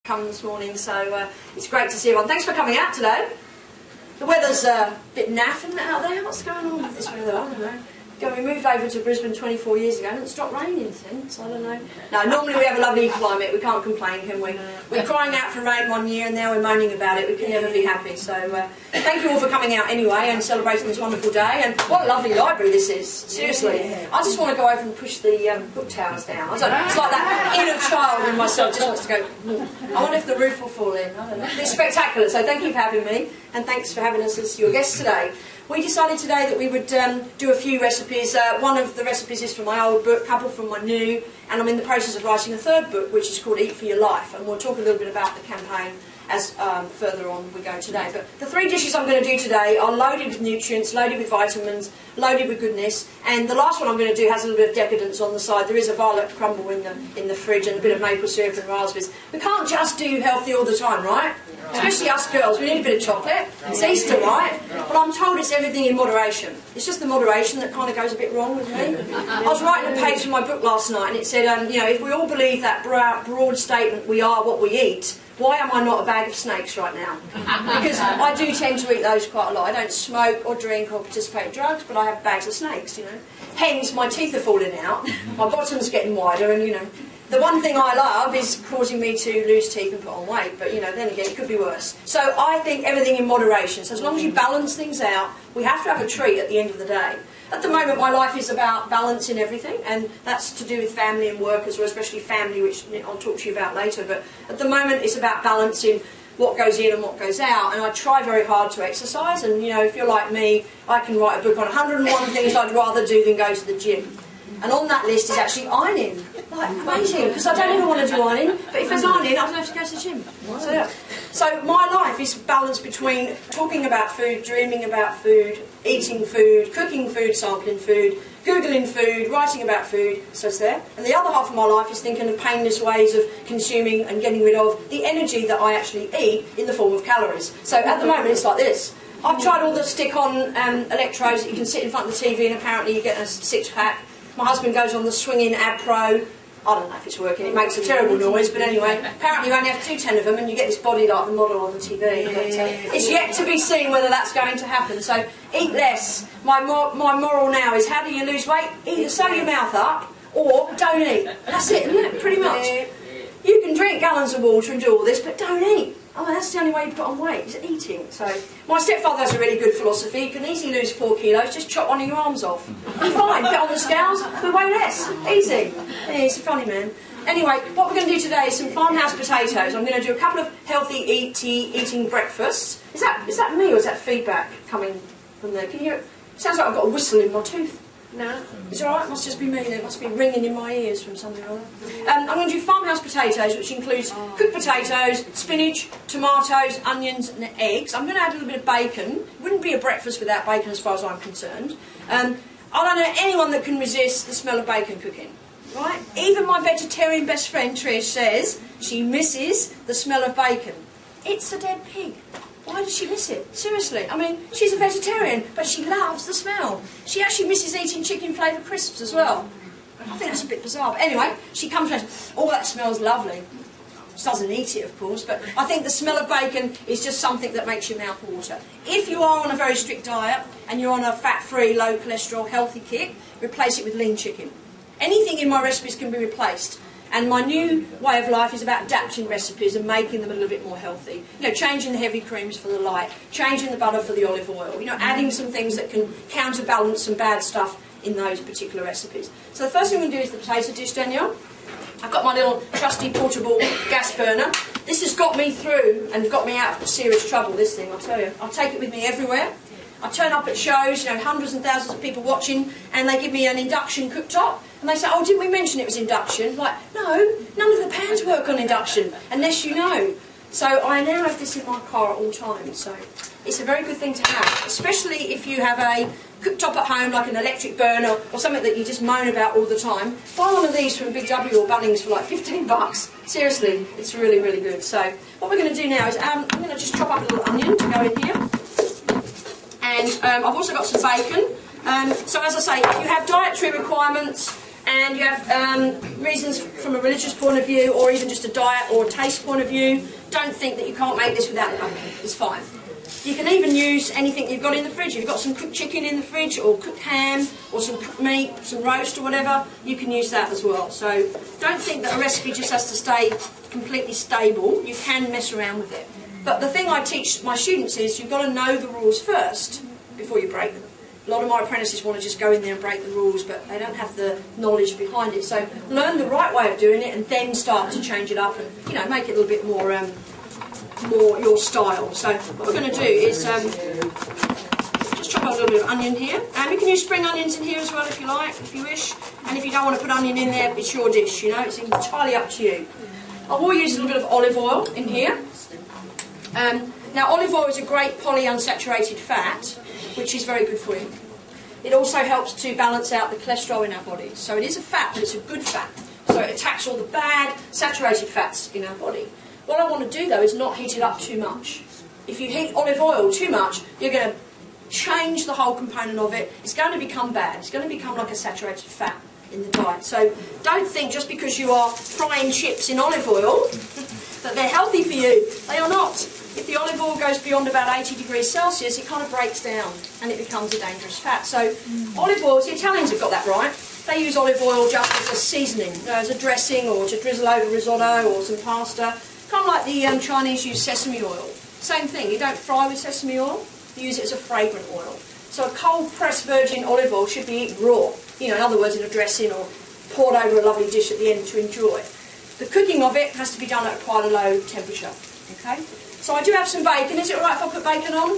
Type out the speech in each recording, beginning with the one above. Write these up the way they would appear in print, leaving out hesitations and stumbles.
come this morning, so it's great to see everyone. Thanks for coming out today. The weather's a bit naff, isn't it, out there? What's going on with this weather? I don't know. We moved over to Brisbane 24 years ago and it stopped raining since, I don't know. No, normally we have a lovely climate, we can't complain, can we? We're crying out for rain one year and now we're moaning about it, we can never be happy. So thank you all for coming out anyway and celebrating this wonderful day. And what a lovely library this is, seriously. I just want to go over and push the book towers down. I don't know, it's like that inner child in myself just wants to go, I wonder if the roof will fall in, I don't know. It's spectacular, so thank you for having me and thanks for having us as your guests today. We decided today that we would do a few recipes. One of the recipes is from my old book, a couple from my new, and I'm in the process of writing a third book, which is called Eat for Your Life, and we'll talk a little bit about the campaign as further on we go today. But the three dishes I'm going to do today are loaded with nutrients, loaded with vitamins, loaded with goodness, and the last one I'm going to do has a little bit of decadence on the side. There is a violet crumble in the fridge and a bit of maple syrup and raspberries. We can't just do healthy all the time, right? Especially us girls, we need a bit of chocolate. It's Easter, right? But I'm told it's everything in moderation. It's just the moderation that kind of goes a bit wrong with me. I was writing a page in my book last night and it said, you know, if we all believe that broad statement, we are what we eat, why am I not a bag of snakes right now? Because I do tend to eat those quite a lot. I don't smoke or drink or participate in drugs, but I have bags of snakes, you know. Hence, my teeth are falling out, my bottom's getting wider, and, you know, the one thing I love is causing me to lose teeth and put on weight, but, you know, then again, it could be worse. So I think everything in moderation. So as long as you balance things out, we have to have a treat at the end of the day. At the moment, my life is about balance in everything, and that's to do with family and work as well, especially family, which I'll talk to you about later. But at the moment, it's about balancing what goes in and what goes out, and I try very hard to exercise. And, you know, if you're like me, I can write a book on 101 things I'd rather do than go to the gym. And on that list is actually ironing. Like, amazing, because I don't even want to do ironing, but if there's ironing, I don't have to go to the gym. So, yeah. So my life is balanced between talking about food, dreaming about food, eating food, cooking food, sampling food, Googling food, writing about food, so it's there. And the other half of my life is thinking of painless ways of consuming and getting rid of the energy that I actually eat in the form of calories. So at the moment it's like this. I've tried all the stick-on electrodes that you can sit in front of the TV and apparently you get a six-pack. My husband goes on the swinging Ab Pro. I don't know if it's working, it makes a terrible noise, but anyway, apparently you only have to do 10 of them and you get this body like the model on the TV. But, it's yet to be seen whether that's going to happen, so eat less. My moral now is, how do you lose weight? Either sew your mouth up or don't eat. That's it, isn't it? Pretty much. You can drink gallons of water and do all this, but don't eat. Oh, that's the only way you put on weight, is eating. So, my stepfather has a really good philosophy. You can easily lose 4 kilos, just chop one of your arms off. You're fine, get on the scales, we weigh less. Easy. Yeah, he's a funny man. Anyway, what we're going to do today is some farmhouse potatoes. I'm going to do a couple of healthy eating breakfasts. Is that me or is that feedback coming from there? Can you hear it? Sounds like I've got a whistle in my tooth. No? It's alright, it must just be me then. It must be ringing in my ears from something or other. I'm going to do farmhouse potatoes, which includes cooked potatoes, spinach, tomatoes, onions and eggs. I'm going to add a little bit of bacon. It wouldn't be a breakfast without bacon as far as I'm concerned. I don't know anyone that can resist the smell of bacon cooking. Right? Even my vegetarian best friend Trish says she misses the smell of bacon. It's a dead pig. Why does she miss it? Seriously. I mean, she's a vegetarian, but she loves the smell. She actually misses eating chicken flavoured crisps as well. I think that's a bit bizarre. But anyway, she comes around, oh, that smells lovely. She doesn't eat it, of course, but I think the smell of bacon is just something that makes your mouth water. If you are on a very strict diet and you're on a fat-free, low cholesterol, healthy kick, replace it with lean chicken. Anything in my recipes can be replaced. And my new way of life is about adapting recipes and making them a little bit more healthy. You know, changing the heavy creams for the light, changing the butter for the olive oil. You know, adding some things that can counterbalance some bad stuff in those particular recipes. So the first thing we do is the potato dish, Danielle. I've got my little trusty portable gas burner. This has got me through and got me out of serious trouble, this thing, I'll tell you. I'll take it with me everywhere. I turn up at shows, you know, hundreds and thousands of people watching, and they give me an induction cooktop, and they say, oh, didn't we mention it was induction? Like, no, none of the pans work on induction, unless you know. So I now have this in my car at all times, so it's a very good thing to have, especially if you have a cooktop at home, like an electric burner, or something that you just moan about all the time. Buy one of these from Big W or Bunnings for like 15 bucks. Seriously, it's really, really good. So what we're going to do now is I'm going to just chop up a little onion to go in here. And I've also got some bacon. So as I say, if you have dietary requirements and you have reasons from a religious point of view, or even just a diet or a taste point of view, don't think that you can't make this without the bacon. It's fine. You can even use anything you've got in the fridge. If you've got some cooked chicken in the fridge, or cooked ham, or some cooked meat, some roast or whatever, you can use that as well. So don't think that a recipe just has to stay completely stable. You can mess around with it. But the thing I teach my students is you've got to know the rules first before you break them. A lot of my apprentices want to just go in there and break the rules, but they don't have the knowledge behind it. So learn the right way of doing it, and then start to change it up, and make it a little bit more your style. So what we're going to do is just chop out a little bit of onion here. You can use spring onions in here as well if you like, if you wish. And if you don't want to put onion in there, it's your dish. It's entirely up to you. I will use a little bit of olive oil in here. Now olive oil is a great polyunsaturated fat, which is very good for you. It also helps to balance out the cholesterol in our bodies. So it is a fat, but it's a good fat. So it attacks all the bad saturated fats in our body. What I want to do though is not heat it up too much. If you heat olive oil too much, you're going to change the whole component of it. It's going to become bad. It's going to become like a saturated fat in the diet. So don't think just because you are frying chips in olive oil that they're healthy for you. They are not. If the olive oil goes beyond about 80 degrees Celsius, it kind of breaks down and it becomes a dangerous fat. So olive oil, the Italians have got that right. They use olive oil just as a seasoning, as a dressing, or to drizzle over risotto or some pasta. Kind of like the Chinese use sesame oil. Same thing, you don't fry with sesame oil, you use it as a fragrant oil. So a cold pressed virgin olive oil should be eaten raw. In other words, in a dressing or poured over a lovely dish at the end to enjoy. The cooking of it has to be done at quite a low temperature. Okay? So I do have some bacon. Is it alright if I put bacon on?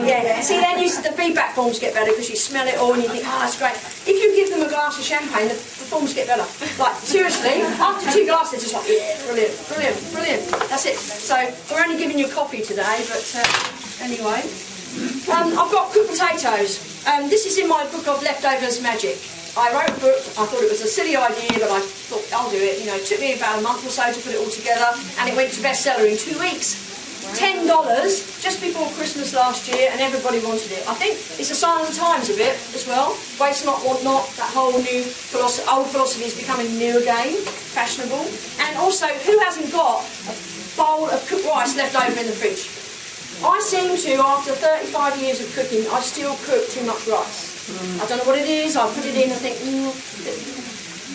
Yeah. See, then the feedback forms get better because you smell it all and you think, oh, that's great. If you give them a glass of champagne, the forms get better. Like, seriously, after 2 glasses, it's just like, yeah, brilliant, brilliant, brilliant. That's it. So we're only giving you coffee today, but anyway. I've got cooked potatoes. This is in my book of Leftovers Magic. I wrote a book. I thought it was a silly idea, but I thought I'll do it. It took me about a month or so to put it all together, and it went to bestseller in 2 weeks. $10 just before Christmas last year, and everybody wanted it. I think it's a sign of the times a bit as well. Waste not, want not. That whole new philosophy, old philosophy is becoming new again, fashionable. And also, who hasn't got a bowl of cooked rice left over in the fridge? I seem to, after 35 years of cooking, I still cook too much rice. I don't know what it is. I put it in and think,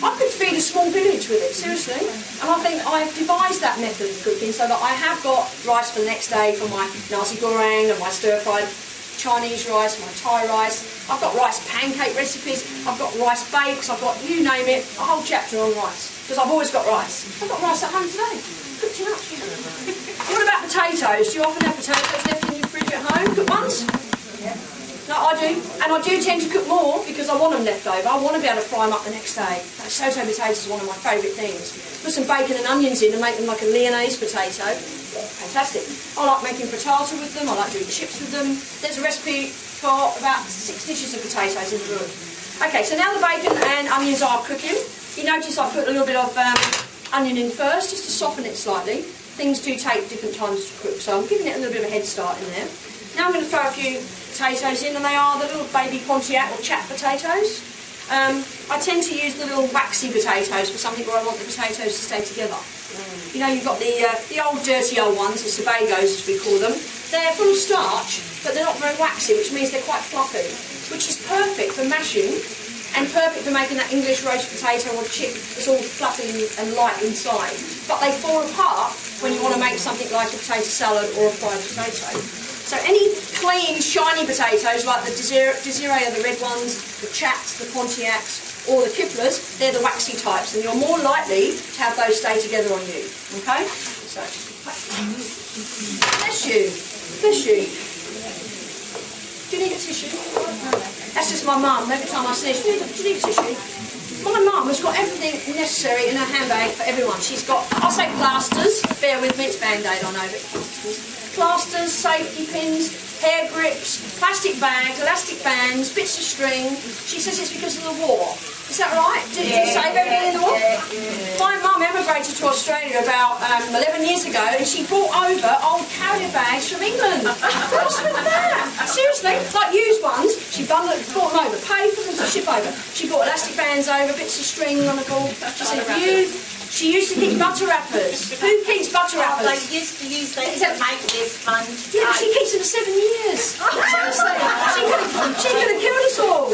I could feed a small village with it, seriously. And I think I've devised that method of cooking so that I have got rice for the next day for my nasi goreng and my stir-fried Chinese rice, my Thai rice. I've got rice pancake recipes. I've got rice bakes. I've got, you name it, a whole chapter on rice. Because I've always got rice. I've got rice at home today. Cooked too much. What about potatoes? Do you often have potatoes left in your fridge at home? Cooked ones? Yeah. No, I do. And I do tend to cook more because I want them left over. I want to be able to fry them up the next day. Soto potatoes is one of my favourite things. Put some bacon and onions in and make them like a Lyonnaise potato. Yeah, fantastic. I like making frittata with them. I like doing chips with them. There's a recipe for about 6 dishes of potatoes in the room. Okay, so now the bacon and onions are cooking. You notice I put a little bit of onion in first just to soften it slightly. Things do take different times to cook, so I'm giving it a little bit of a head start in there. Now I'm going to throw a few potatoes in, and they are the little baby Pontiac or chat potatoes. I tend to use the little waxy potatoes for something where I want the potatoes to stay together. You've got the old dirty old ones, the Sebagos as we call them. They're full of starch, but they're not very waxy, which means they're quite fluffy, which is perfect for mashing and perfect for making that English roast potato or chip that's all fluffy and light inside. But they fall apart when you want to make something like a potato salad or a fried potato. So any clean, shiny potatoes like the Desiree are the red ones, the chats, the Pontiacs, or the Kiflers, they're the waxy types, and you're more likely to have those stay together on you. Okay? So, bless you. Bless you. Do you need a tissue? That's just my mum. Every time I sneeze, do you need a tissue? My mum has got everything necessary in her handbag for everyone. She's got, I'll say plasters, bear with me, it's Band-Aid, I know, but plasters, safety pins, hair grips, plastic bags, elastic bands, bits of string. She says it's because of the war. Is that right? Did you save everything in the war? My mum emigrated to Australia about 11 years ago, and she brought over old carrier bags from England. What's with that? Seriously, like used ones. She brought them over, paid for them to ship over. She brought elastic bands over, bits of string on the ball. She said, for you. She used to keep butter wrappers. Who keeps butter wrappers? They used to use them to make their sponge. Yeah, but she keeps them for 7 years. Seriously, she could have killed us all.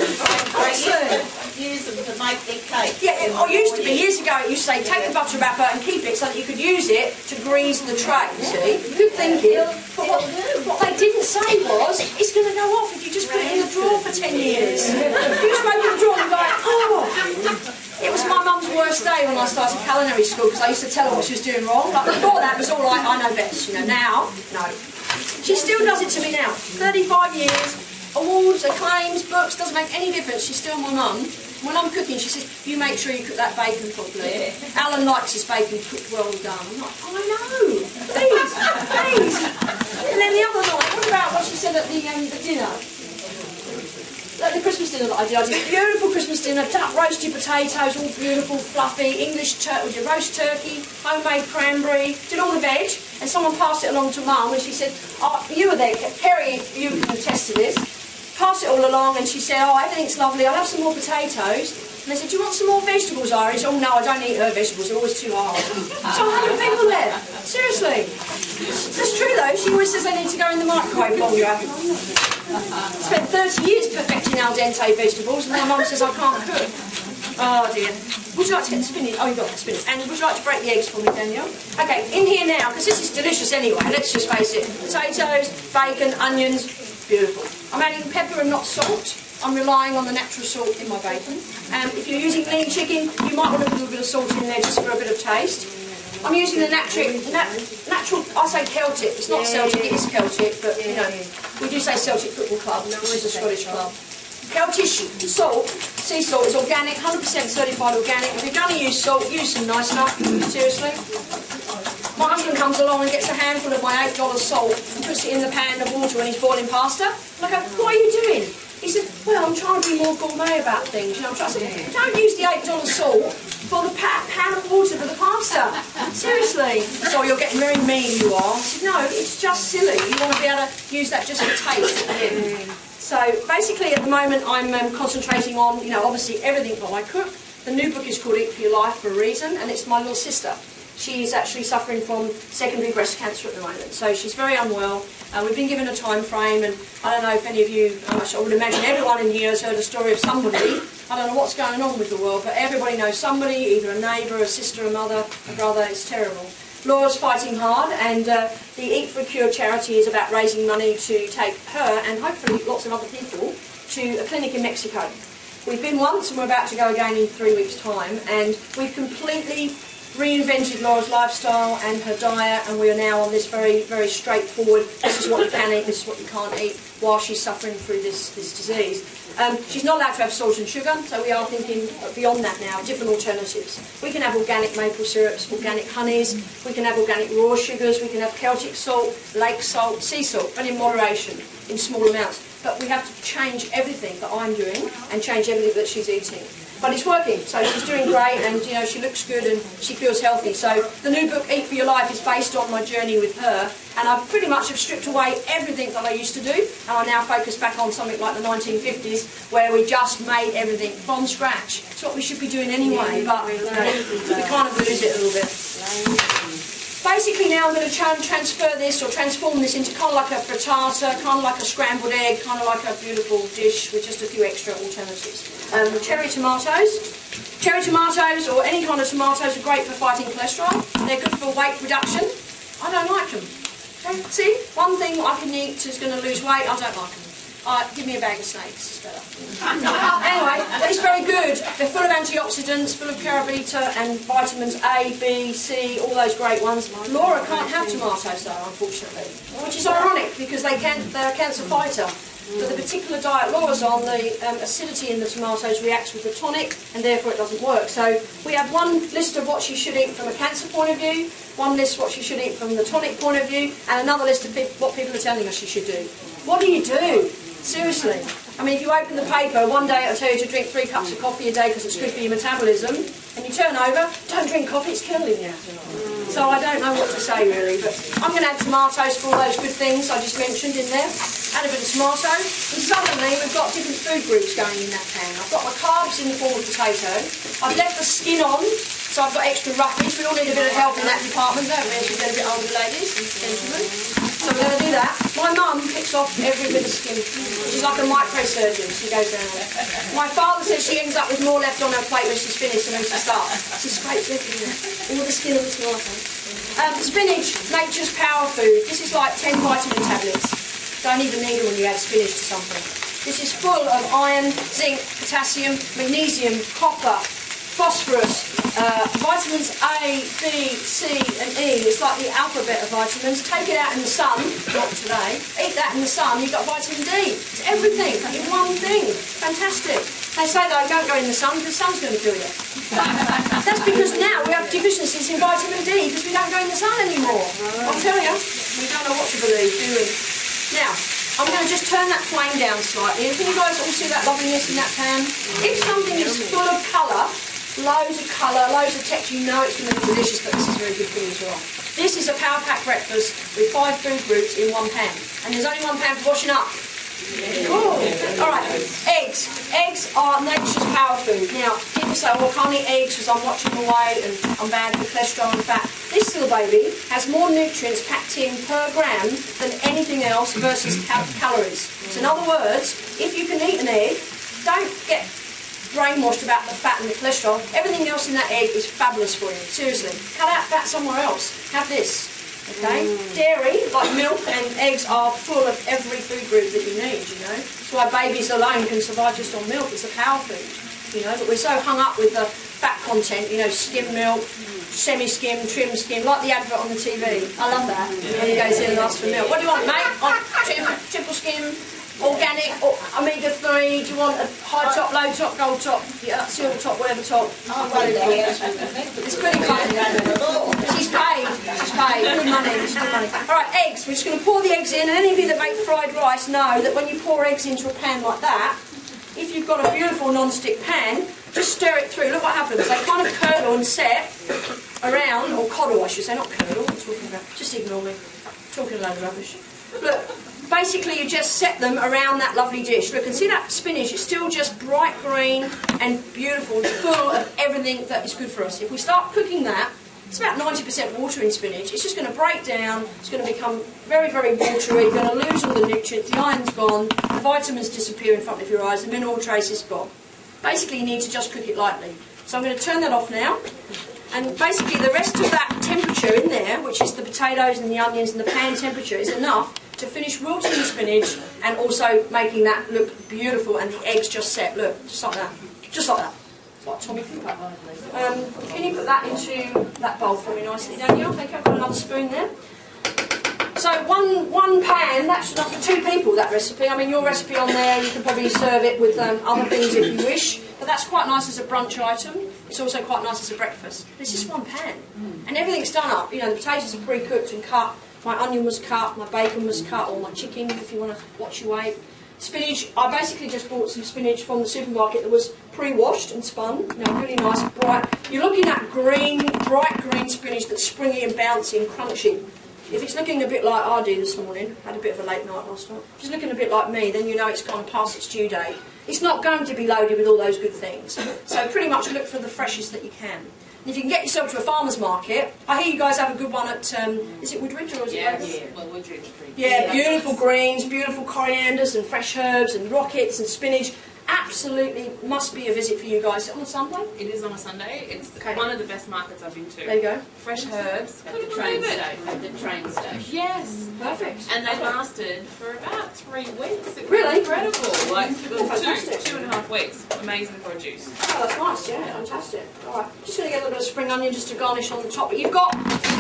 Honestly. Use them to make their cake. Yeah, it used to be, years ago, it used to say take the butter wrapper and keep it so that you could use it to grease the tray, you see. Good thinking. But what they didn't say was, it's going to go off if you just put it in the drawer for 10 years. You just open the drawer and go, oh. It was my mum's worst day when I started culinary school because I used to tell her what she was doing wrong. But before that, it was all right, I know best. You know, now, no. She still does it to me now. 35 years, awards, acclaims, books, doesn't make any difference. She's still my mum. When I'm cooking, she says, you make sure you cook that bacon properly. Alan likes his bacon cooked well done. I'm like, oh, I know. Please, please. And then the other night, what about what she said at the dinner? At the Christmas dinner that I did a beautiful Christmas dinner, duck roasted potatoes, all beautiful, fluffy, English roast turkey, homemade cranberry, did all the veg, and someone passed it along to Mum, and she said, oh, you were there, Kerry, you can attest to this, passed it all along, and she said, oh, everything's lovely, I'll have some more potatoes. And they said, do you want some more vegetables, Iris? Oh, no, I don't eat her vegetables, they're always too hard. So 100 people there, seriously. That's true, though, she always says they need to go in the microwave longer. Spent 30 years perfecting al dente vegetables, and my mum says I can't cook. Oh dear. Would you like to get the spinach? Oh, you've got the spinach. And would you like to break the eggs for me, Danielle? Okay, in here now, because this is delicious anyway, let's just face it. Potatoes, bacon, onions, beautiful. I'm adding pepper and not salt. I'm relying on the natural salt in my bacon. If you're using lean chicken, you might want to put a little bit of salt in there just for a bit of taste. I'm using the natural, I say Celtic, it's not Celtic, it is Celtic, but you know, we do say Celtic Football Club, which is a Scottish club. Celtic salt, sea salt, is organic, 100% certified organic. If you're going to use salt, use some nice stuff, seriously. My husband comes along and gets a handful of my $8 salt and puts it in the pan of water when he's boiling pasta. And I go, what are you doing? He said, well, I'm trying to be more gourmet about things. You know, I'm trying to say, don't use the $8 salt for the pan of water for the pasta. Seriously. So you're getting very mean, you are. I said, no, it's just silly. You want to be able to use that just for taste. So basically at the moment I'm concentrating on, you know, obviously everything that I cook. The new book is called Eat for Your Life for a reason, and it's my little sister. She's actually suffering from secondary breast cancer at the moment, so she's very unwell. We've been given a time frame, and I don't know if any of you, I would imagine everyone in here has heard a story of somebody. I don't know what's going on with the world, but everybody knows somebody, either a neighbour, a sister, a mother, a brother. It's terrible. Laura's fighting hard, and the Eat for a Cure charity is about raising money to take her, and hopefully lots of other people, to a clinic in Mexico. We've been once, and we're about to go again in 3 weeks' time, and we've completely reinvented Laura's lifestyle and her diet, and we are now on this very, very straightforward, this is what you can eat, this is what you can't eat, while she's suffering through this disease. She's not allowed to have salt and sugar, so we are thinking beyond that now, different alternatives. We can have organic maple syrups, organic honeys, we can have organic raw sugars, we can have Celtic salt, lake salt, sea salt, but in moderation, in small amounts. But we have to change everything that I'm doing and change everything that she's eating. But it's working, so she's doing great, and you know, she looks good and she feels healthy. So the new book, Eat for Your Life, is based on my journey with her, and I pretty much have stripped away everything that I used to do, and I now focus back on something like the 1950s, where we just made everything from scratch. It's what we should be doing anyway, but you know, we kind of lose it a little bit. Basically now I'm going to try and transfer this, or transform this, into kind of like a frittata, kind of like a scrambled egg, kind of like a beautiful dish with just a few extra alternatives. Cherry tomatoes. Cherry tomatoes, or any kind of tomatoes, are great for fighting cholesterol. They're good for weight reduction. I don't like them. Okay, see, one thing I can eat is going to lose weight, I don't like them. Give me a bag of snakes, it's better. Anyway, it's very good. They're full of antioxidants, full of carabita and vitamins A, B, C, all those great ones. Laura can't have tomatoes though, unfortunately, which is ironic because they're a cancer fighter. But the particular diet Laura's on, the acidity in the tomatoes reacts with the tonic, and therefore it doesn't work. So we have one list of what she should eat from a cancer point of view, one list what she should eat from the tonic point of view, and another list of what people are telling us she should do. What do you do? Seriously. I mean, if you open the paper, one day it'll tell you to drink 3 cups of coffee a day because it's good for your metabolism, and you turn over, don't drink coffee, it's killing you. So I don't know what to say really, but I'm going to add tomatoes for all those good things I just mentioned in there. Add a bit of tomato, and suddenly we've got different food groups going in that pan. I've got my carbs in the form of potato. I've left the skin on, so I've got extra roughage. We all need a bit of help in that department, don't we, as we get a bit older, ladies and gentlemen? So we're going to do that. My mum picks off every bit of skin. She's like a microsurgeon. She goes down there. My father says she ends up with more left on her plate when she's finished than when she starts. It's a great flip, isn't it? All the skin of the tomato. Spinach, nature's power food. This is like 10 vitamin tablets. Don't even need them when you add spinach to something. This is full of iron, zinc, potassium, magnesium, copper, phosphorus, vitamins A, B, C and E. It's like the alphabet of vitamins. Take it out in the sun, not today. Eat that in the sun, you've got vitamin D. It's everything in one thing. Fantastic. They say though, don't go in the sun because the sun's going to kill you. That's because now we have deficiencies in vitamin D because we don't go in the sun anymore. I'll tell you, we don't know what to believe, do we? Now, I'm going to just turn that flame down slightly. And can you guys all see that loveliness in that pan? If something is full of colour, loads of texture, you know it's going to be delicious, but this is very good for you as well. This is a power pack breakfast with 5 food groups in one pan. And there's only one pan for washing up. Cool. Alright, eggs. Eggs are nature's power food. Now, people say, well, I can't eat eggs because I'm watching my weight and I'm bad for cholesterol and fat. This little baby has more nutrients packed in per gram than anything else versus calories. So in other words, if you can eat an egg, don't get brainwashed about the fat and the cholesterol. Everything else in that egg is fabulous for you. Seriously. Cut out fat somewhere else. Have this. Okay? Dairy, like milk and eggs, are full of every food group that you need, you know. That's why babies alone can survive just on milk. It's a power food, you know. But we're so hung up with the fat content, you know, skim milk, semi-skim, trim skim, like the advert on the TV. I love that. And he goes in and asks for milk. What do you want, mate? Triple skim, organic, or omega-3? Do you want a high top, low top, gold top, silver top, whatever top? It's pretty funny. She's paid. She's paid. Good money. Good money. Alright, eggs. We're just going to pour the eggs in. And any of you that make fried rice know that when you pour eggs into a pan like that, if you've got a beautiful non-stick pan, just stir it through. Look what happens. They kind of curdle and set around, or coddle I should say, not curdle. What am I talking about? Just ignore me. I'm talking a load of rubbish. Look. Basically, you just set them around that lovely dish. Look, and see that spinach? It's still just bright green and beautiful, full of everything that is good for us. If we start cooking that, it's about 90% water in spinach. It's just going to break down. It's going to become very, very watery. You're going to lose all the nutrients. The iron's gone. The vitamins disappear in front of your eyes. The mineral trace is gone. Basically, you need to just cook it lightly. So I'm going to turn that off now. And basically, the rest of that temperature in there, which is the potatoes and the onions and the pan temperature, is enough to finish wilting the spinach and also making that look beautiful, and the eggs just set. Look, just like that. Just like that. It's like Tommy Cooper. Can you put that into that bowl for me nicely, Danielle? Thank you. I've got another spoon there. So one pan, that's enough for 2 people, that recipe. I mean, your recipe on there, you can probably serve it with other things if you wish. But that's quite nice as a brunch item. It's also quite nice as a breakfast. It's just one pan. And everything's done up. You know, the potatoes are pre-cooked and cut. My onion was cut, my bacon was cut, or my chicken, if you want to watch your weight. Spinach, I basically just bought some spinach from the supermarket that was pre-washed and spun. You know, really nice, bright. You're looking at green, bright green spinach that's springy and bouncy and crunchy. If it's looking a bit like I do this morning, had a bit of a late night last night, if it's looking a bit like me, then you know it's gone past its due date. It's not going to be loaded with all those good things. So pretty much look for the freshest that you can. And if you can get yourself to a farmer's market, I hear you guys have a good one at, is it Woodridge or is it Woodridge? Yeah, well, Woodridge. Yeah, beautiful greens, beautiful corianders and fresh herbs and rockets and spinach. Absolutely must be a visit for you guys. Is it on a Sunday? It is on a Sunday. It's Okay. one of the best markets I've been to. There you go. Fresh herbs. At the train station. At the train station. Yes. Perfect. And they lasted for about 3 weeks. It was Really? incredible. Like fantastic. 2.5 weeks. Amazing for a juice. Oh, that's nice, yeah, fantastic. Alright, just going to get a little bit of spring onion just to garnish on the top. But you've got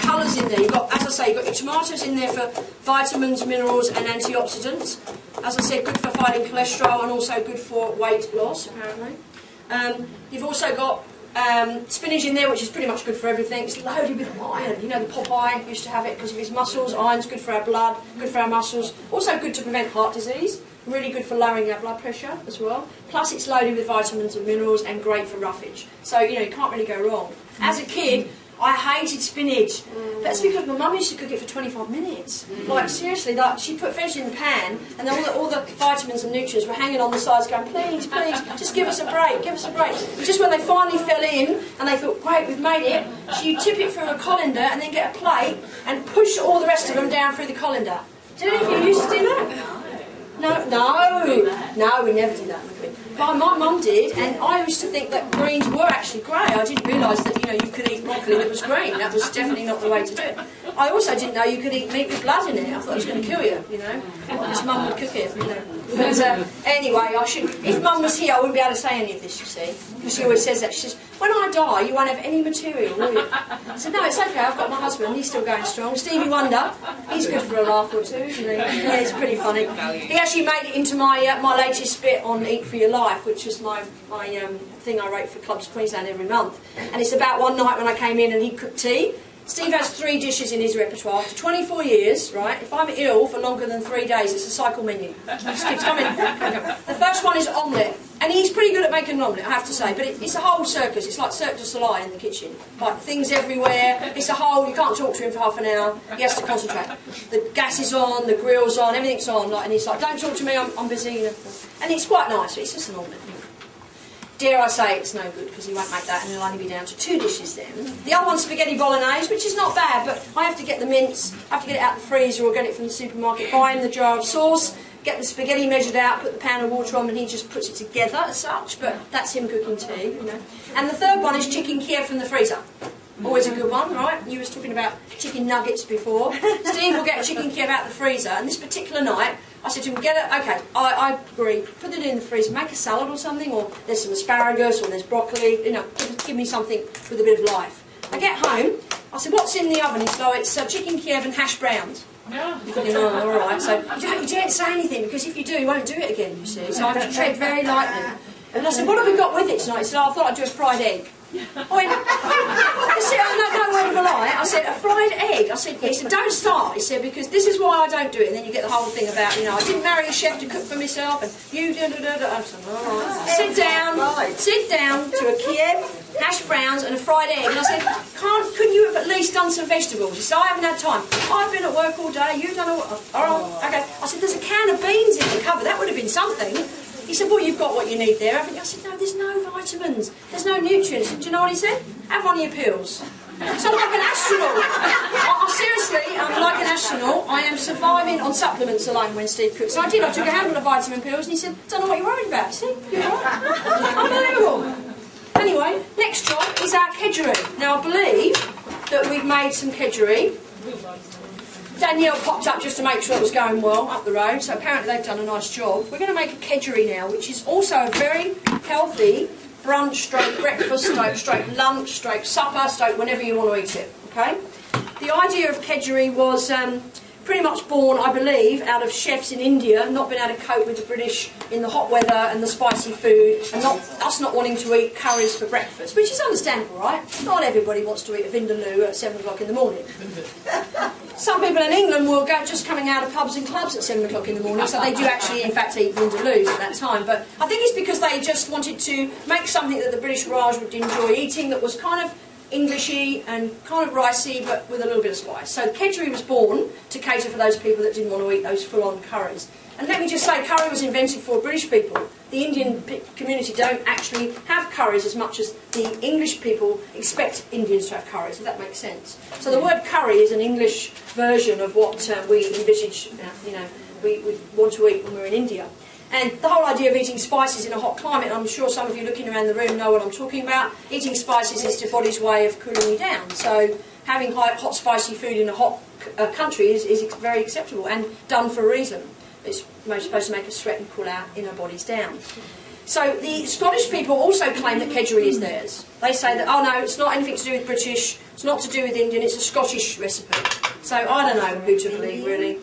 colours in there. You've got, as I say, you've got your tomatoes in there for vitamins, minerals and antioxidants. As I said, good for fighting cholesterol and also good for weight loss, apparently. You've also got spinach in there, which is pretty much good for everything. It's loaded with iron. You know, the Popeye used to have it because of his muscles. Iron's good for our blood, good for our muscles. Also good to prevent heart disease. Really good for lowering our blood pressure as well. Plus it's loaded with vitamins and minerals and great for roughage. So, you know, you can't really go wrong. As a kid, I hated spinach. That's because my mum used to cook it for 25 minutes. Like, seriously, like, she put veg in the pan and then all the vitamins and nutrients were hanging on the sides going, please, please, just give us a break, give us a break. Just when they finally fell in and they thought, great, we've made it, she'd tip it through a colander and then get a plate and push all the rest of them down through the colander. Did any of you used to do that? No, we never did that. But my mum did, and I used to think that greens were actually great. I didn't realise that, you know, you could eat broccoli that was green. That was definitely not the way to do it. I also didn't know you could eat meat with blood in it. I thought it was going to kill you, you know. This mum would cook it, you know. But anyway, if mum was here, I wouldn't be able to say any of this, you see. Because she always says that. She says, when I die, you won't have any material, will you? I said, no, it's okay, I've got my husband, he's still going strong. Stevie Wonder, he's good for a laugh or two, isn't he? Yeah, it's pretty funny. He actually made it into my my latest bit on Eat For Your Life, which is my thing I wrote for Clubs Queensland every month. And it's about one night when I came in and he cooked tea. Steve has 3 dishes in his repertoire. For 24 years, right, if I'm ill for longer than 3 days, it's a cycle menu. It just keeps coming. The first one is omelette. And he's pretty good at making an omelette, I have to say. But it's a whole circus. It's like Cirque du Soleil in the kitchen. Like, things everywhere. It's a whole... You can't talk to him for half an hour. He has to concentrate. The gas is on, the grill's on, everything's on. Like, and he's like, don't talk to me, I'm busy. You know. And it's quite nice. It's just an omelette. Dare I say it's no good, because he won't make that and it'll only be down to 2 dishes then. The other one's spaghetti bolognese, which is not bad, but I have to get the mince, I have to get it out of the freezer or get it from the supermarket, buy him the jar of sauce, get the spaghetti measured out, put the pan of water on, and he just puts it together as such, but that's him cooking tea, you know. And the third one is chicken Kiev from the freezer. Always a good one, right? You was talking about chicken nuggets before. Steve will get chicken Kiev out of the freezer, and this particular night, I said to him, get it, okay, I agree, put it in the freezer, make a salad or something, or there's some asparagus, or there's broccoli, you know, give me something with a bit of life. I get home, I said, what's in the oven? He's like, it's chicken Kiev and hash browns. Yeah. You're thinking, oh, all right, so you don't say anything, because if you do, you won't do it again, you see, so I have to tread very lightly. And I said, what have we got with it tonight? He said, oh, I thought I'd do a fried egg. I went, I said, no word of a lie. I said, a fried egg. He said, don't start. He said, because this is why I don't do it. And then you get the whole thing about, you know, I didn't marry a chef to cook for myself, and you I said, all right. Sit down to a Kiev, hash browns, and a fried egg. And I said, couldn't you have at least done some vegetables? He said, I haven't had time. I've been at work all day. You've done all. All right, okay. I said, there's a can of beans in the cupboard. That would have been something. He said, well, you've got what you need there, haven't you? I said, no, there's no vitamins. There's no nutrients. Do you know what he said? Have one of your pills. So I'm like an astronaut. Seriously, I'm like an astronaut. I am surviving on supplements alone when Steve cooks. So I did. I took a handful of vitamin pills and he said, don't know what you're worried about. See? You're all right. Unbelievable. Anyway, next job is our kedgeree. Now, I believe that we've made some kedgeree. Danielle popped up just to make sure it was going well up the road, so apparently they've done a nice job. We're going to make a kedgeree now, which is also a very healthy brunch, stroke breakfast, stroke lunch, stroke supper, stroke whenever you want to eat it, okay? The idea of kedgeree was pretty much born, I believe, out of chefs in India not being able to cope with the British in the hot weather and the spicy food, and us not wanting to eat curries for breakfast, which is understandable, right? Not everybody wants to eat a vindaloo at 7 o'clock in the morning. Some people in England will go just coming out of pubs and clubs at 7 o'clock in the morning, so they do actually, in fact, eat vindaloos at that time. But I think it's because they just wanted to make something that the British Raj would enjoy eating that was kind of Englishy and kind of ricey, but with a little bit of spice. So kedgeree was born to cater for those people that didn't want to eat those full-on curries. And let me just say, curry was invented for British people. The Indian community don't actually have curries as much as the English people expect Indians to have curries, if that makes sense. So the word curry is an English version of what we envisage, you know, we want to eat when we're in India. And the whole idea of eating spices in a hot climate, I'm sure some of you looking around the room know what I'm talking about. Eating spices is the body's way of cooling you down. So having hot spicy food in a hot country is very acceptable and done for a reason. It's supposed to make us sweat and cool our inner bodies down. So the Scottish people also claim that kedgeree is theirs. They say that, oh no, it's not anything to do with British, it's not to do with Indian, it's a Scottish recipe. So I don't know who to believe, really.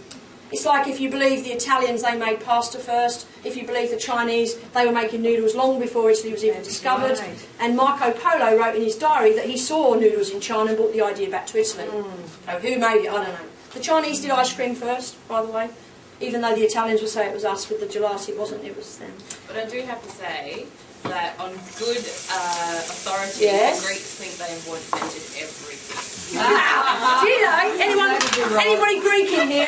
It's like if you believe the Italians, they made pasta first. If you believe the Chinese, they were making noodles long before Italy was even discovered. Right. And Marco Polo wrote in his diary that he saw noodles in China and brought the idea back to Italy. So who made it? I don't know. The Chinese did ice cream first, by the way. Even though the Italians would say it was us with the gelati, it wasn't, it was them. But I do have to say that on good authority, Yes. the Greeks think they invented everything. Do they? Anybody Greek in here?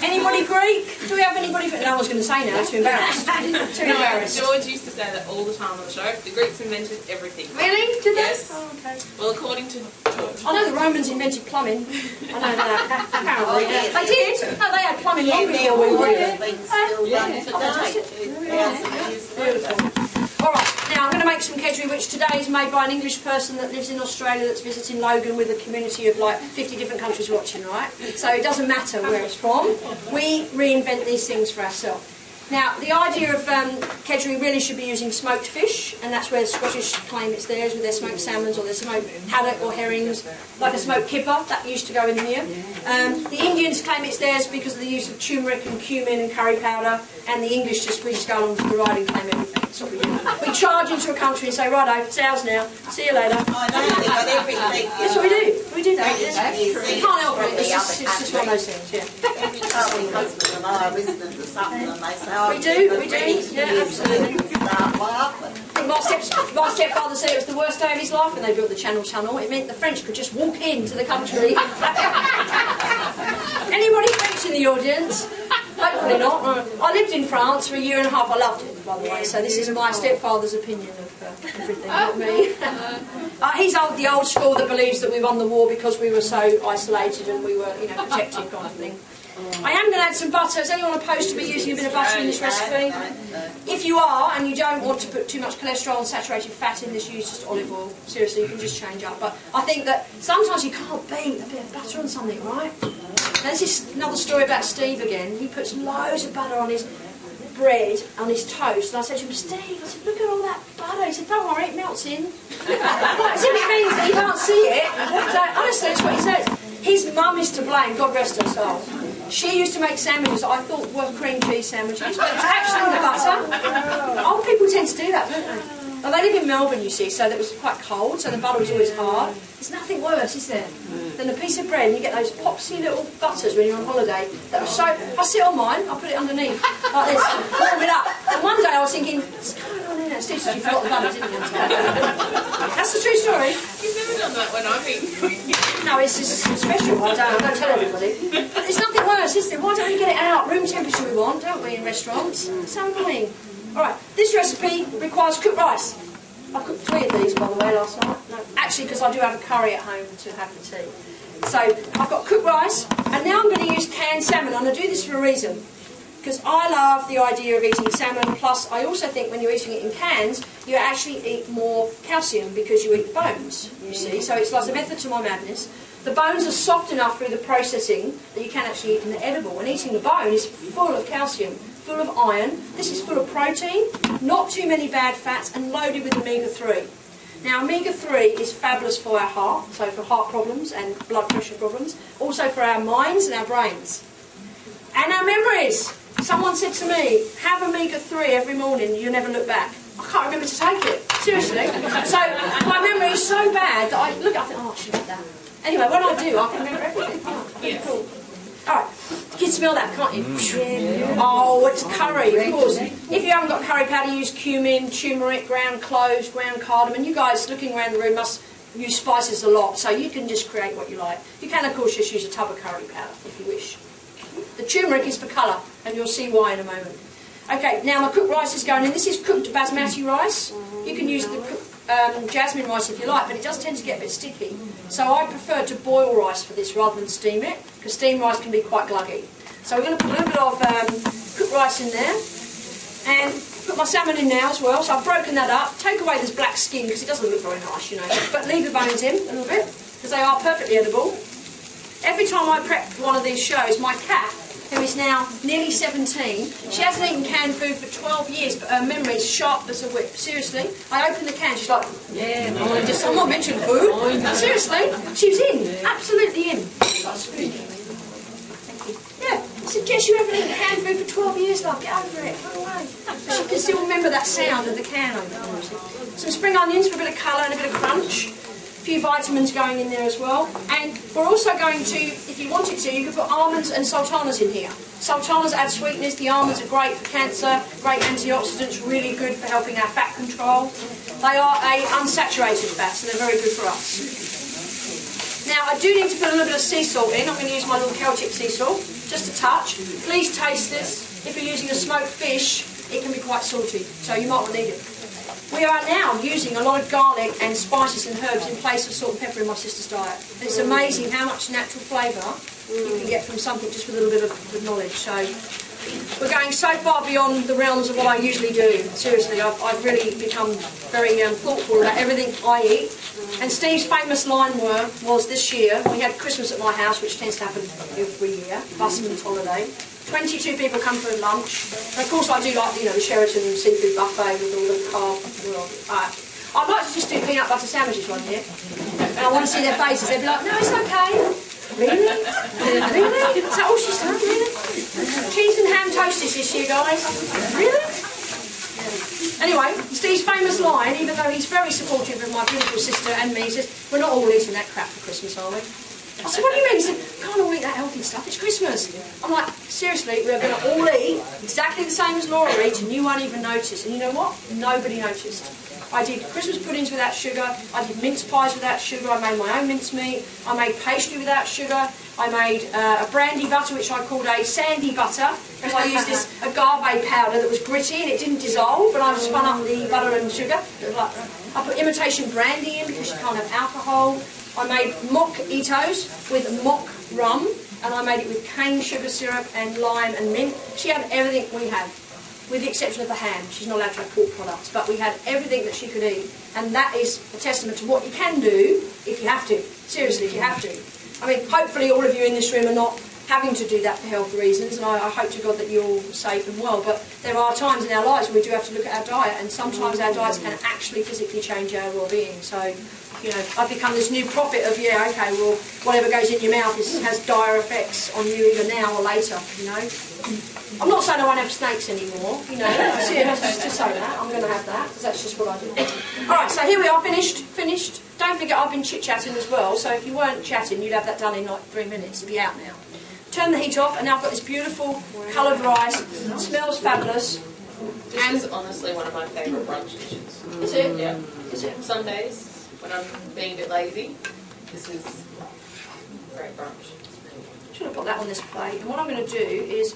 Anybody Greek? Do we have anybody? No one's going to say now. Too embarrassed. Too embarrassed. George used to say that all the time on the show. The Greeks invented everything. Really? Did they? Yes. Oh, okay. Well, according to George. I know the Romans invented plumbing. I know that. Apparently. They did. No, they had plumbing long before we were. Beautiful. Alright, now I'm going to make some kedgeree, which today is made by an English person that lives in Australia that's visiting Logan with a community of like 50 different countries watching, right? So it doesn't matter where it's from. We reinvent these things for ourselves. Now, the idea of kedgeree really should be using smoked fish, and that's where the Scottish claim it's theirs with their smoked salmons or their smoked haddock or herrings, like a smoked kipper, that used to go in here. The Indians claim it's theirs because of the use of turmeric and cumin and curry powder, and the English we just go along to the ride and claim everything. That's what we do. We charge into a country and say, righto, it's ours now, see you later. That's what we do. We do that. We can't help it. It's just one of those things, yeah. We do, yeah, absolutely. I think my stepfather said it was the worst day of his life when they built the Channel Tunnel. It meant the French could just walk into the country. Anybody French in the audience? Hopefully not. I lived in France for 1.5 years. I loved it, by the way. So this is my stepfather's opinion of everything, not me. He's the old school that believes that we won the war because we were so isolated and we were, protected kind of thing. I am going to add some butter. Is anyone opposed to me using a bit of butter in this recipe? If you are, and you don't want to put too much cholesterol and saturated fat in this, use just olive oil. Seriously, you can just change up. But I think that sometimes you can't beat a bit of butter on something, right? Now, this is another story about Steve again. He puts loads of butter on his bread, on his toast. And I said to him, Steve, I said, look at all that butter. He said, don't worry, it melts in. As if it means that he can't see it. So, honestly, that's what he says. His mum is to blame, God rest her soul. She used to make sandwiches that I thought were cream cheese sandwiches, but it's actually the butter. Old people tend to do that, don't they? Well, they live in Melbourne, you see, so it was quite cold, so the butter was always hard. There's nothing worse, is there, than a piece of bread and you get those popsy little butters when you're on holiday that are so... I sit on mine, I put it underneath, like this, warm it up. And one day I was thinking, what's going on in there? Steve said you forgot the butter, didn't you? That's the true story. You've never done that when I've eaten. No, it's just special. I don't tell everybody. But there's nothing worse, is there? Why don't we get it out? Room temperature we want, don't we, in restaurants? So annoying. Alright, this recipe requires cooked rice. I cooked 3 of these, by the way, last night. No, actually, because I do have a curry at home to have for tea. So, I've got cooked rice, and now I'm going to use canned salmon. And I do this for a reason. Because I love the idea of eating salmon, plus I also think when you're eating it in cans, you actually eat more calcium because you eat the bones, you see. So it's like a method to my madness. The bones are soft enough through the processing that you can actually eat them edible. And eating the bone is full of calcium, full of iron. This is full of protein, not too many bad fats, and loaded with omega-3. Now, omega-3 is fabulous for our heart, so for heart problems and blood pressure problems, also for our minds and our brains. And our memories. Someone said to me, have omega-3 every morning and you'll never look back. I can't remember to take it, seriously. So my memory is so bad that I look, I think, oh, I should have that. Anyway, when I do, I can remember everything. Oh, pretty cool. Alright, you can smell that, can't you? Oh, it's curry, of course. If you haven't got curry powder, use cumin, turmeric, ground cloves, ground cardamom. You guys looking around the room must use spices a lot, so you can just create what you like. You can, of course, just use a tub of curry powder if you wish. The turmeric is for colour, and you'll see why in a moment. Okay, now my cooked rice is going in. This is cooked basmati rice. You can use the jasmine rice if you like, but it does tend to get a bit sticky. So I prefer to boil rice for this rather than steam it, because steamed rice can be quite gluggy. So we're going to put a little bit of cooked rice in there, and put my salmon in now as well. So I've broken that up. Take away this black skin, because it doesn't look very nice, you know. But leave the bones in a little bit, because they are perfectly edible. Every time I prep for one of these shows, my cat, who is now nearly 17, she hasn't eaten canned food for 12 years, but her memory is sharp as a whip. Seriously, I open the can, she's like, yeah, I'm not mentioning food. Seriously, she was in, absolutely in. Yeah, said, Jess, you haven't eaten canned food for 12 years, love. Get over it. Go away. She can still remember that sound of the can opener. Some spring onions for a bit of colour and a bit of crunch. A few vitamins going in there as well. And we're also going to, if you wanted to, you could put almonds and sultanas in here. Sultanas add sweetness. The almonds are great for cancer, great antioxidants, really good for helping our fat control. They are a unsaturated fat, so they're very good for us. Now, I do need to put a little bit of sea salt in. I'm going to use my little Celtic sea salt, just a touch. Please taste this. If you're using a smoked fish, it can be quite salty, so you might want to need it. We are now using a lot of garlic and spices and herbs in place of salt and pepper in my sister's diet. It's amazing how much natural flavour you can get from something just with a little bit of knowledge. So we're going so far beyond the realms of what I usually do. Seriously, I've really become very thoughtful about everything I eat. And Steve's famous line was this year, we had Christmas at my house, which tends to happen every year, busman's holiday. 22 people come for lunch. And of course I do like, the Sheraton seafood buffet with all the carb. I'd like to just do peanut butter sandwiches one year. And I want to see their faces. They'd be like, no, it's okay. Really? Really? Is that all she's done? Really? Cheese and ham toasties this year, guys. Really? Anyway, Steve's famous line, even though he's very supportive of my beautiful sister and me, he says, we're not all eating that crap for Christmas, are we? I said, what do you mean? He said, can't all eat that healthy stuff, it's Christmas. I'm like, seriously, we're going to all eat exactly the same as Laura eats and you won't even notice. And you know what? Nobody noticed. I did Christmas puddings without sugar, I did mince pies without sugar, I made my own mincemeat, I made pastry without sugar, I made a brandy butter which I called a sandy butter because I used this agave powder that was gritty and it didn't dissolve, and I spun up the butter and sugar. I put imitation brandy in because you can't have alcohol. I made mojitos with mock rum, and I made it with cane sugar syrup and lime and mint. She had everything we had, with the exception of the ham. She's not allowed to have pork products, but we had everything that she could eat, and that is a testament to what you can do if you have to. Seriously, if you have to. I mean, hopefully all of you in this room are not having to do that for health reasons, and I hope to God that you're all safe and well, but there are times in our lives where we do have to look at our diet, and sometimes our diets can actually physically change our well-being. So, I've become this new prophet of, okay, well, whatever goes in your mouth has dire effects on you either now or later, I'm not saying I won't have snakes anymore, just to say that, I'm going to have that, because that's just what I do. Alright, so here we are, finished. Don't forget I've been chit-chatting as well, so if you weren't chatting, you'd have that done in like 3 minutes, it'd be out now. Turn the heat off, and now I've got this beautiful coloured rice, smells fabulous. This is honestly one of my favourite brunch dishes. Is it? Yeah. Is it? Some days, when I'm being a bit lazy, this is great brunch. I'm going to put that on this plate, and what I'm going to do is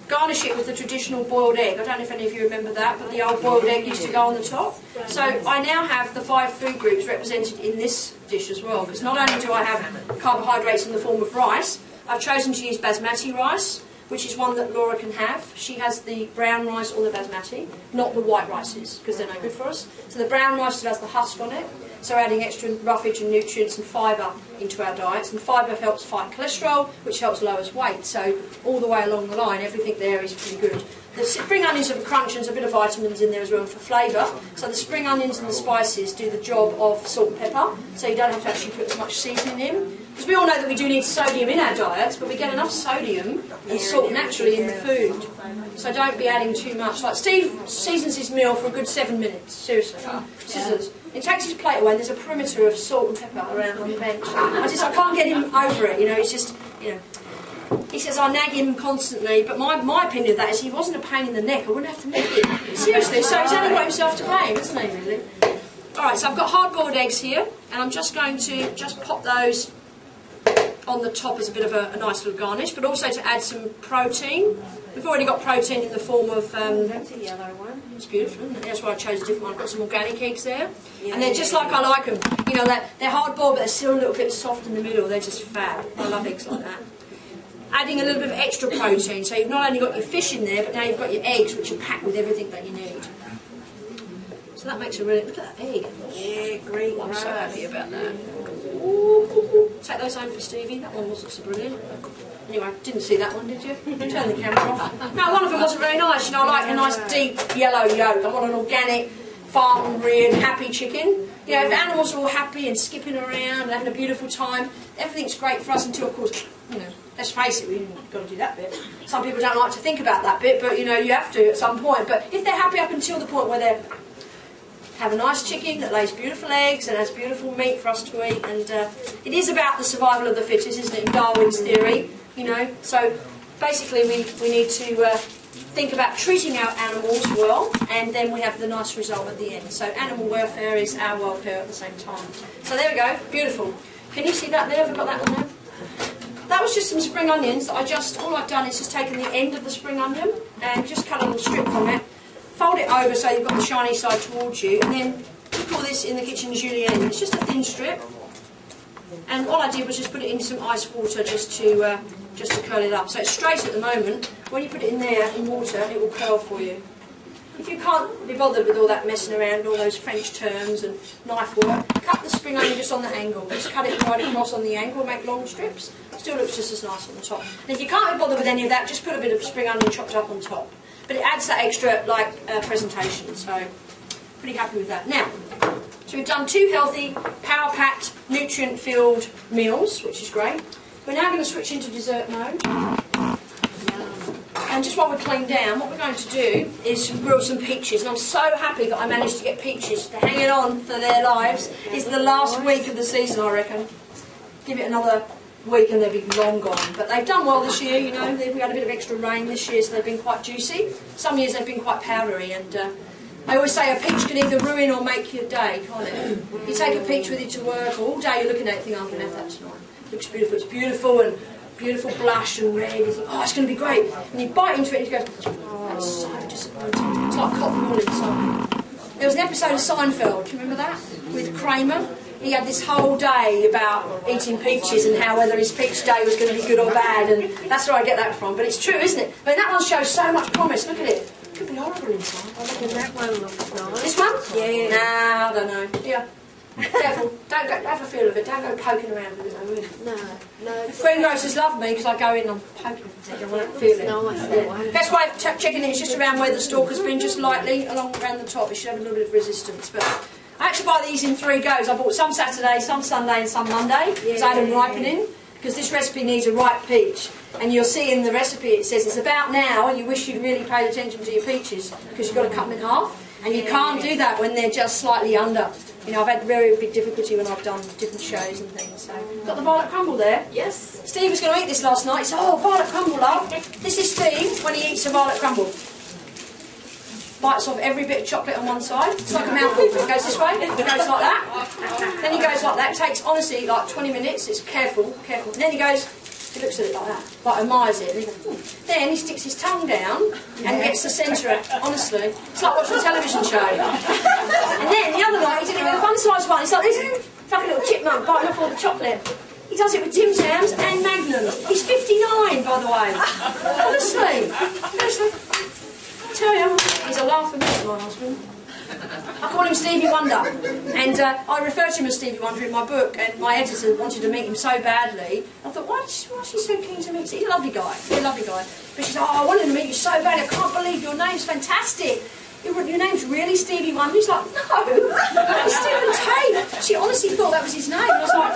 garnish it with the traditional boiled egg. I don't know if any of you remember that, but the old boiled egg used to go on the top. So I now have the 5 food groups represented in this dish as well, because not only do I have carbohydrates in the form of rice, I've chosen to use basmati rice, which is one that Laura can have. She has the brown rice or the basmati, not the white rices, because they're no good for us. So the brown rice has the husk on it, so adding extra roughage and nutrients and fibre into our diets. And fibre helps fight cholesterol, which helps lower weight. So all the way along the line, everything there is pretty good. The spring onions have a crunch and there's a bit of vitamins in there as well for flavour. So the spring onions and the spices do the job of salt and pepper, so you don't have to actually put as much seasoning in. Because we all know that we do need sodium in our diets, but we get enough sodium and salt naturally in the food. So don't be adding too much. Like Steve seasons his meal for a good 7 minutes, seriously. Scissors. He takes his plate away and there's a perimeter of salt and pepper around on the bench. I can't get him over it, it's just, He says I nag him constantly, but my opinion of that is he wasn't a pain in the neck, I wouldn't have to nag him. Seriously, so he's only got himself to blame, isn't he, really? Alright, so I've got hard-boiled eggs here, and I'm just going to pop those on the top as a bit of a nice little garnish, but also to add some protein. We've already got protein in the form of... that's a yellow one. It's beautiful, isn't it? That's why I chose a different one. I've got some organic eggs there. Yeah, and they're just like I like them. They're hard-boiled, but they're still a little bit soft in the middle. They're just fab. I love eggs like that. Adding a little bit of extra protein. So you've not only got your fish in there, but now you've got your eggs, which are packed with everything that you need. So that makes a really... Look at that egg. Yeah, great. I'm so happy about that. Ooh. Take those home for Stevie. That one wasn't so brilliant. Anyway, didn't see that one, did you? Turn the camera off. No, one of them wasn't very nice. I like a nice deep yellow yolk. I want an organic, farm-reared, happy chicken. If animals are all happy and skipping around and having a beautiful time, everything's great for us until, of course, let's face it, we've got to do that bit. Some people don't like to think about that bit, but you know, you have to at some point. But if they're happy up until the point where they have a nice chicken that lays beautiful eggs and has beautiful meat for us to eat, and it is about the survival of the fittest, isn't it, in Darwin's theory, you know. So basically we need to think about treating our animals well, and then we have the nice result at the end. So animal welfare is our welfare at the same time. So there we go, beautiful. Can you see that there? Have I got that one there? That was just some spring onions that all I've done is just taken the end of the spring onion and just cut a little strip from it, fold it over so you've got the shiny side towards you, and then put this in the kitchen julienne. It's just a thin strip, and all I did was just put it in some ice water just to curl it up. So it's straight at the moment. When you put it in there in water, it will curl for you. If you can't be bothered with all that messing around, all those French terms and knife work, cut the spring onion just on the angle. Just cut it right across on the angle, make long strips. Still looks just as nice on the top. And if you can't be bothered with any of that, just put a bit of spring onion chopped up on top. But it adds that extra presentation, so pretty happy with that. Now, so we've done 2 healthy, power-packed, nutrient-filled meals, which is great. We're now going to switch into dessert mode. And just while we clean down, what we're going to do is grill some peaches. And I'm so happy that I managed to get peaches. They're hanging on for their lives. It's the last week of the season, I reckon. Give it another week and they'll be long gone. But they've done well this year, you know. We had a bit of extra rain this year, so they've been quite juicy. Some years they've been quite powdery. And I always say a peach can either ruin or make your day, can't it? You take a peach with you to work, or all day you're looking at it thinking, I'm going to have that tonight. It looks beautiful. It's beautiful and beautiful blush and red. You think, oh, it's going to be great. And you bite into it and you go, oh, that's so disappointing. It's like cotton wool inside. There was an episode of Seinfeld, do you remember that? With Kramer. He had this whole day about eating peaches and how whether his peach day was going to be good or bad, and that's where I get that from. But it's true, isn't it? I mean, that one shows so much promise. Look at it. It could be horrible inside. That one looks nice. This one? Yeah. Nah, I don't know. Yeah. Careful. Don't go, have a feel of it. Don't go poking around with it, though, really. No. Greengrocers love me because I go in and I'm poking with it. I want to feel it. Nice. Best way of checking it is just around where the stalk has been, just lightly along around the top. It should have a little bit of resistance. But I actually buy these in 3 goes. I bought some Saturday, some Sunday and some Monday because I had them ripening, because this recipe needs a ripe peach. And you'll see in the recipe it says it's about now and you wish you'd really paid attention to your peaches because you've got to cut them in half. And you can't do that when they're just slightly under. You know, I've had very big difficulty when I've done different shows and things. So, got the violet crumble there. Yes. Steve was going to eat this last night. He said, oh, violet crumble, love. This is Steve when he eats a violet crumble. Bites off every bit of chocolate on one side. It's like a mouthful. It goes this way, it goes like that. Then he goes like that. It takes, honestly, like 20 minutes. It's careful. And then he goes, he looks at it like that, like admires it. And he goes, Then he sticks his tongue down and gets the centre. Honestly, it's like watching a television show. And then the other night he did it with a fun-sized one. It's like this. It's like a little chipmunk biting off all the chocolate. He does it with Tim Tams and Magnum. He's 59, by the way. Honestly. I tell you, he's a laugh minute, my husband. I call him Stevie Wonder, and I refer to him as Stevie Wonder in my book, and my editor wanted to meet him so badly. I thought, why is she so keen to meet him? He's a lovely guy, But she said, oh, I wanted to meet you so badly, I can't believe your name's fantastic. Your name's really Stevie Wonder? He's like, no, it's Stephen Tate. She honestly thought that was his name. I was like,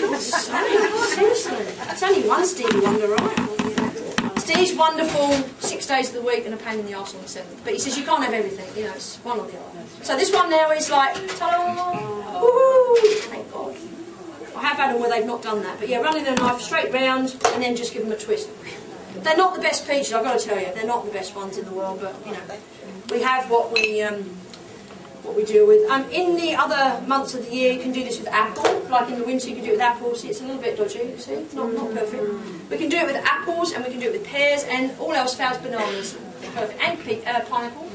God's sake, seriously. It's only one Stevie Wonder, right? Steve's wonderful 6 days of the week and a pain in the arse on the 7th. But he says you can't have everything, you know, it's one or the other. So this one now is like, ta-da! Woohoo! Thank God. I have had them where they've not done that. But yeah, running a knife straight round and then just give them a twist. They're not the best peaches, I've got to tell you. They're not the best ones in the world, but, you know, we have what we deal with. In the other months of the year, you can do this with apple. Like in the winter, you can do it with apples. See, it's a little bit dodgy, you see? Not perfect. We can do it with apples, and we can do it with pears, and all else fails bananas. Perfect. And pineapple.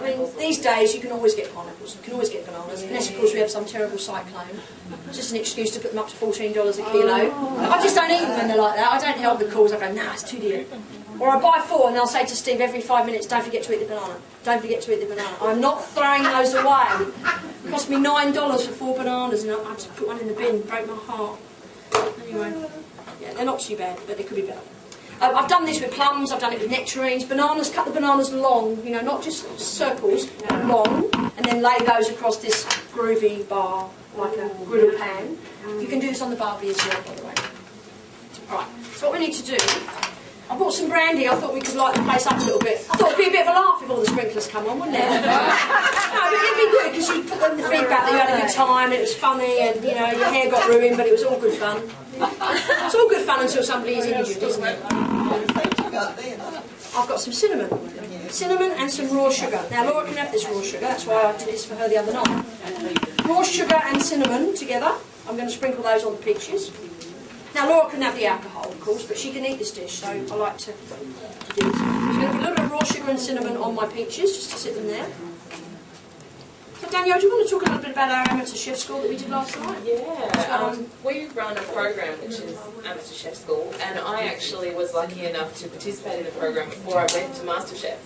I mean, these days, you can always get pineapples. You can always get bananas. Unless, of course, we have some terrible cyclone. It's just an excuse to put them up to $14 a kilo. I just don't eat them when they're like that. I don't help the cause. I go, nah, it's too dear. Or I buy 4 and they'll say to Steve every 5 minutes, don't forget to eat the banana. Don't forget to eat the banana. I'm not throwing those away. It cost me $9 for 4 bananas and I had to put one in the bin. Broke my heart. Anyway, yeah, they're not too bad, but they could be better. I've done this with plums, I've done it with nectarines. Bananas, cut the bananas long, you know, not just circles, long, and then lay those across this groovy bar, like a griddle pan. You can do this on the barbie as well, by the way. Alright. So what we need to do, I bought some brandy. I thought we could light the place up a little bit. I thought it'd be a bit of a laugh if all the sprinklers come on, wouldn't it? No, but it'd be good because you put them the feedback that you had a good time and it was funny and you know your hair got ruined, but it was all good fun. It's all good fun until somebody is injured, isn't it? I've got some cinnamon. Cinnamon and some raw sugar. Now Laura can have this raw sugar, that's why I did this for her the other night. Raw sugar and cinnamon together. I'm going to sprinkle those on the peaches. Now Laura can have the alcohol, of course, but she can eat this dish, so I like to do this. So I'm going to put a little bit of raw sugar and cinnamon on my peaches, just to sit them there. So Danielle, do you want to talk a little bit about our amateur chef school that we did last night? Yeah, we run a program which is Amateur Chef School, and I actually was lucky enough to participate in the program before I went to MasterChef.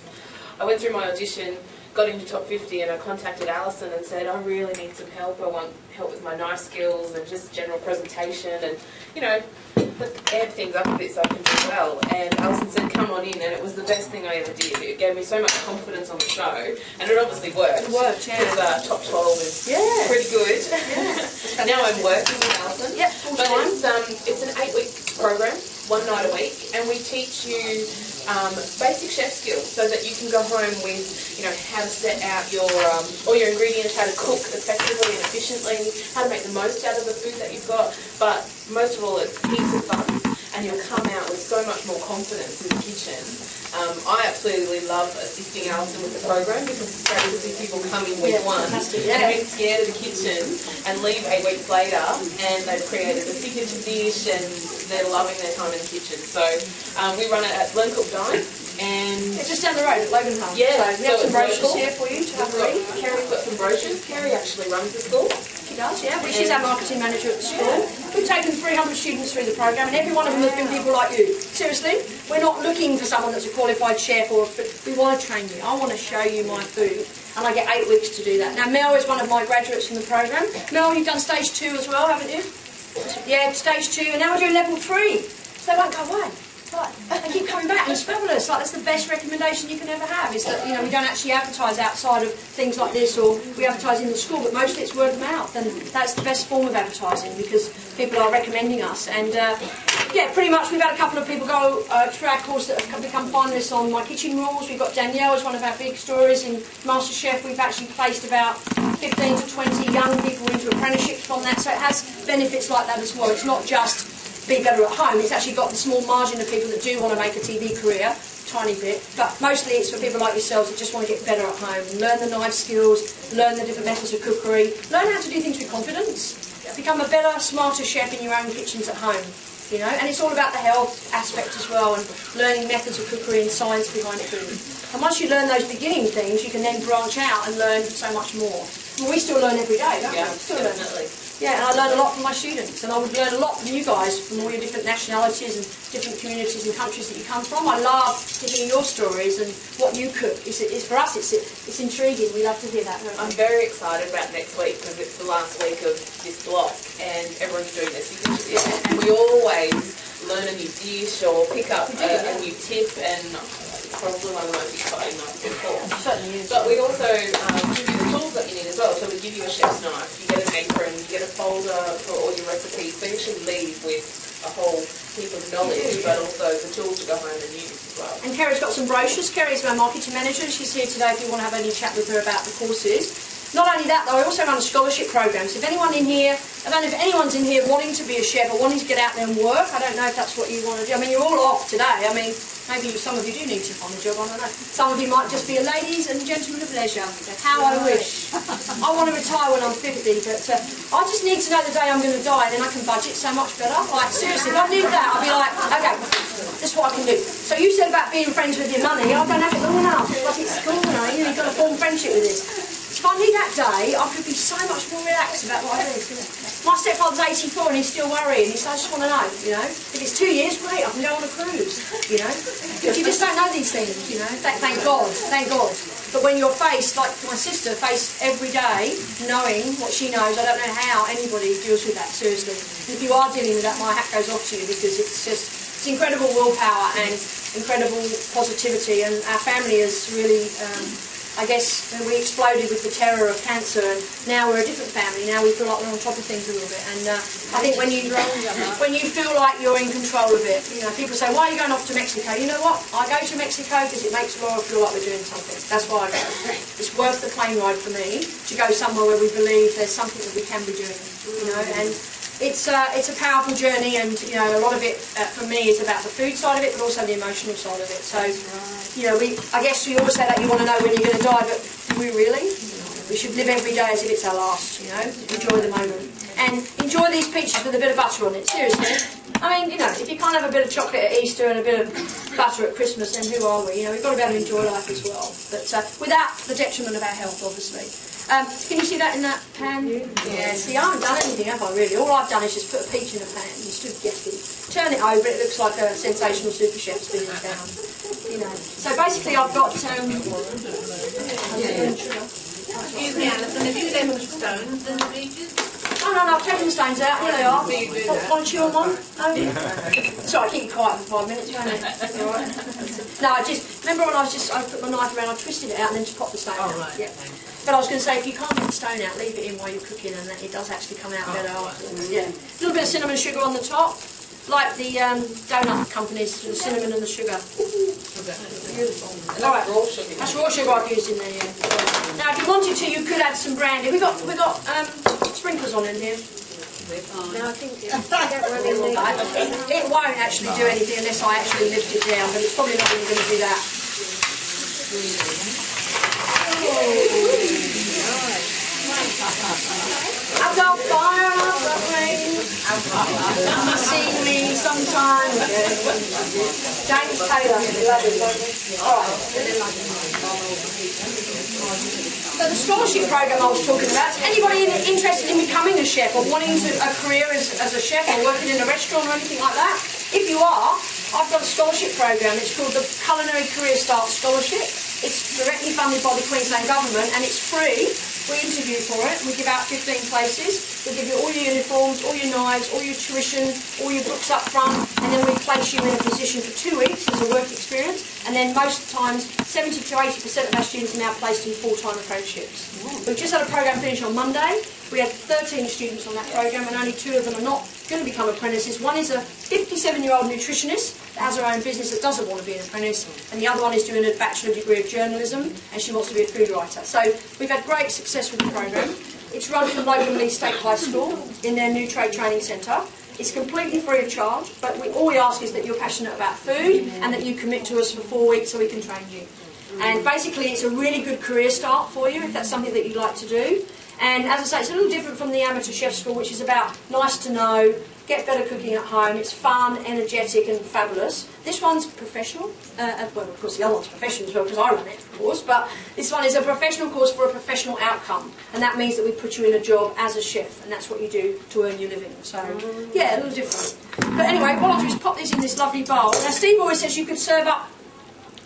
I went through my audition, got into top 50, and I contacted Alison and said, I really need some help. I want help with my knife skills and just general presentation and, you know, let's amp things up a bit so I can do well. And Alison said, come on in, and it was the best thing I ever did. It gave me so much confidence on the show, and it obviously worked. It worked, yeah. Because top 12 is pretty good. Yeah. Now I'm working with Alison. Yep, full time. But it's an 8-week program, one night a week, and we teach you basic chef skills so that you can go home with, you know, how to set out your all your ingredients, how to cook effectively and efficiently, how to make the most out of the food that you've got. But most of all, it's heaps of fun, and you'll come out with so much more confidence in the kitchen. I absolutely love assisting Alison with the program because it's great to see people come in week one and being scared of the kitchen and leave 8 weeks later and they've created a signature dish and they're loving their time in the kitchen. So we run it at Learn Cook Dine. And it's just down the road at Logan Central. Yeah, so we have some brochures here for you to have a read. Kerry's got some brochures. Kerry actually runs the school. She does, yeah. Well, she's our marketing manager at the school. We've taken 300 students through the program, and every one of them has been people like you. Seriously, we're not looking for someone that's a qualified chef, or we want to train you. I want to show you my food, and I get 8 weeks to do that. Now, Mel is one of my graduates from the program. Mel, you've done stage 2 as well, haven't you? Yeah, stage 2, and now we're doing level 3. So they won't go away. Right. They keep coming back, and it's fabulous. Like, that's the best recommendation you can ever have. Is that, you know, we don't actually advertise outside of things like this, or we advertise in the school, but mostly it's word of mouth, and that's the best form of advertising because people are recommending us. And yeah, pretty much we've had a couple of people go through our course that have become finalists on My Kitchen Rules. We've got Danielle as one of our big stories in MasterChef. We've actually placed about 15 to 20 young people into apprenticeships from that, so it has benefits like that as well. It's not just be better at home, it's actually got the small margin of people that do want to make a TV career, tiny bit, but mostly it's for people like yourselves that just want to get better at home, learn the knife skills, learn the different methods of cookery, learn how to do things with confidence, become a better, smarter chef in your own kitchens at home, you know, and it's all about the health aspect as well, and learning methods of cookery and science behind food. And once you learn those beginning things, you can then branch out and learn so much more. Well, we still learn every day, don't we? Still definitely. Yeah, and I learn a lot from my students, and I would learn a lot from you guys, from all your different nationalities and different communities and countries that you come from. I love to hear your stories and what you cook. For us, it's intriguing. We love to hear that. I'm very excited about next week because it's the last week of this block, and everyone's doing their signature dish, and we always learn a new dish or pick up a new tip, and it's probably one of the most exciting nights of all. Certainly is. But we also give you the tools that you need as well. So we give you a chef's knife, you get an apron, you get a folder for all your recipes. So you should leave with a whole heap of knowledge, but also the tools to go home and use as well. And Kerry's got some brochures. Kerry's my marketing manager. She's here today if you want to have any chat with her about the courses. Not only that, though, I also run a scholarship program. So if anyone in here, I don't know if anyone's in here wanting to be a chef or wanting to get out there and work. I don't know if that's what you want to do. I mean, you're all off today. I mean, maybe some of you do need to find a job, I don't know. Some of you might just be a ladies and gentlemen of leisure. How I wish. I want to retire when I'm 50, but I just need to know the day I'm going to die, then I can budget so much better. Like, seriously, if I knew that, I'd be like, okay, this is what I can do. So you said about being friends with your money. I don't have it long enough. Like, it's cool, you know, you've got to form friendship with this. If I knew that day, I could be so much more relaxed about what I do. My stepfather's 84 and he's still worrying. He says, I just want to know, you know. If it's 2 years, great, I can go on a cruise, you know. But you just don't know these things, you know. Thank God, thank God. But when you're faced, like my sister, faced every day, knowing what she knows, I don't know how anybody deals with that, seriously. And if you are dealing with that, my hat goes off to you because it's incredible willpower and incredible positivity, and our family has really I guess when we exploded with the terror of cancer, and now we're a different family. Now we feel like we're on top of things a little bit. And I think when you feel like you're in control of it, you know, people say, why are you going off to Mexico? You know what? I go to Mexico because it makes Laura feel like we're doing something. That's why I go. It's worth the plane ride for me to go somewhere where we believe there's something that we can be doing, you know. And it's a powerful journey, and you know, a lot of it for me is about the food side of it, but also the emotional side of it. So, you know, I guess we always say that you want to know when you're going to die, but do we really? We should live every day as if it's our last, you know. Enjoy the moment. And enjoy these peaches with a bit of butter on it, seriously. I mean, you know, if you can't have a bit of chocolate at Easter and a bit of butter at Christmas, then who are we? You know, we've got to be able to enjoy life as well. But without the detriment of our health, obviously. Can you see that in that pan? Yeah, see, I haven't done anything, have I, really? All I've done is just put a peach in a pan and stood guessing. Turn it over, it looks like a sensational super chef's been in town. You know. So basically I've got... Excuse me, Alison, have you left the stones and the peaches? Oh, no, I've taken the stones out. Here they are. Want to chew on one? Oh, yeah. Sorry, I keep you quiet for 5 minutes, won't I? All right. No, I remember when I put my knife around, I twisted it out and then just popped the stone out. Right. Yeah. But I was going to say, if you can't get the stone out, leave it in while you're cooking, and it does actually come out better afterwards. Yeah. A little bit of cinnamon sugar on the top, like the donut companies, the cinnamon and the sugar. Beautiful. All right. That's raw sugar I've used in there. Yeah. Now, if you wanted to, you could add some brandy. We got sprinklers on in here. No, I think it don't really need It won't actually do anything unless I actually lift it down, but it's probably not even going to do that. I've got fire, I've got rain. See me sometime again. James Taylor, you love it, don't you? Alright. So the scholarship program I was talking about, anybody interested in becoming a chef or wanting a career as a chef or working in a restaurant or anything like that? If you are, I've got a scholarship program. It's called the Culinary Career Start Scholarship. It's directly funded by the Queensland Government and it's free. We interview for it. We give out 15 places. We give you all your uniforms, all your knives, all your tuition, all your books up front, and then we place you in a position for 2 weeks as a work experience. And then most times, 70 to 80% of our students are now placed in full-time apprenticeships. We've just had a program finish on Monday. We had 13 students on that program, and only 2 of them are not going to become apprentices. One is a 57-year-old nutritionist that has her own business that doesn't want to be an apprentice, and the other one is doing a bachelor degree of journalism, and she wants to be a food writer. So we've had great success with the program. It's run from Logan State High School in their new trade training centre. It's completely free of charge, but all we ask is that you're passionate about food and that you commit to us for 4 weeks so we can train you. And basically it's a really good career start for you if that's something that you'd like to do. And as I say, it's a little different from the amateur chef school, which is about nice to know, get better cooking at home. It's fun, energetic and fabulous. This one's professional. Well, of course the other one's professional as well because I run it, of course. But this one is a professional course for a professional outcome. And that means that we put you in a job as a chef. And that's what you do to earn your living. So, yeah, a little different. But anyway, what I'll do is pop this in this lovely bowl. Now, Steve always says you could serve up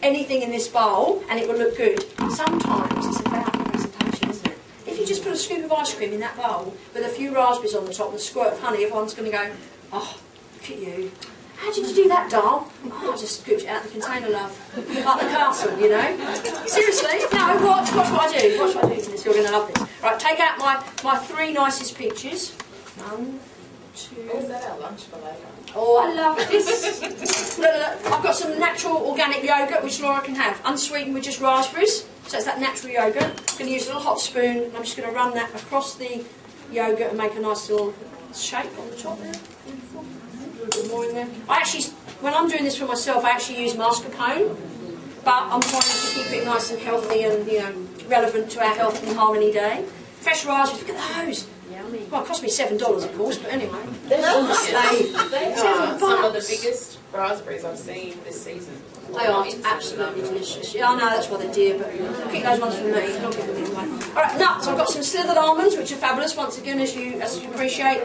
anything in this bowl and it will look good. Sometimes it's about the presentation, isn't it? If you just put a scoop of ice cream in that bowl with a few raspberries on the top and a squirt of honey, everyone's going to go, oh, look at you. How did you do that, doll? Oh, I just scooped it out of the container, love. Like the castle, you know? Seriously? No, watch what I do. Watch what I do to this. You're going to love this. Right, take out my 3 nicest peaches. 1, 2... Is that our lunch for later? Oh, I love this. Look, I've got some natural organic yoghurt which Laura can have, unsweetened with just raspberries. So it's that natural yoghurt. I'm going to use a little hot spoon and I'm just going to run that across the yoghurt and make a nice little shape on the top there. A little bit more in there. When I'm doing this for myself, I actually use mascarpone, but I'm trying to keep it nice and healthy and, you know, relevant to our Health and Harmony Day. Fresh raspberries, look at those. Well, it cost me $7, of course, but anyway. They are some of the biggest raspberries I've seen this season. They are absolutely delicious. Yeah, I know that's why they're dear, but keep those ones for me. I'll give them anyway. Alright, nuts. I've got some slithered almonds, which are fabulous, once again, as you appreciate.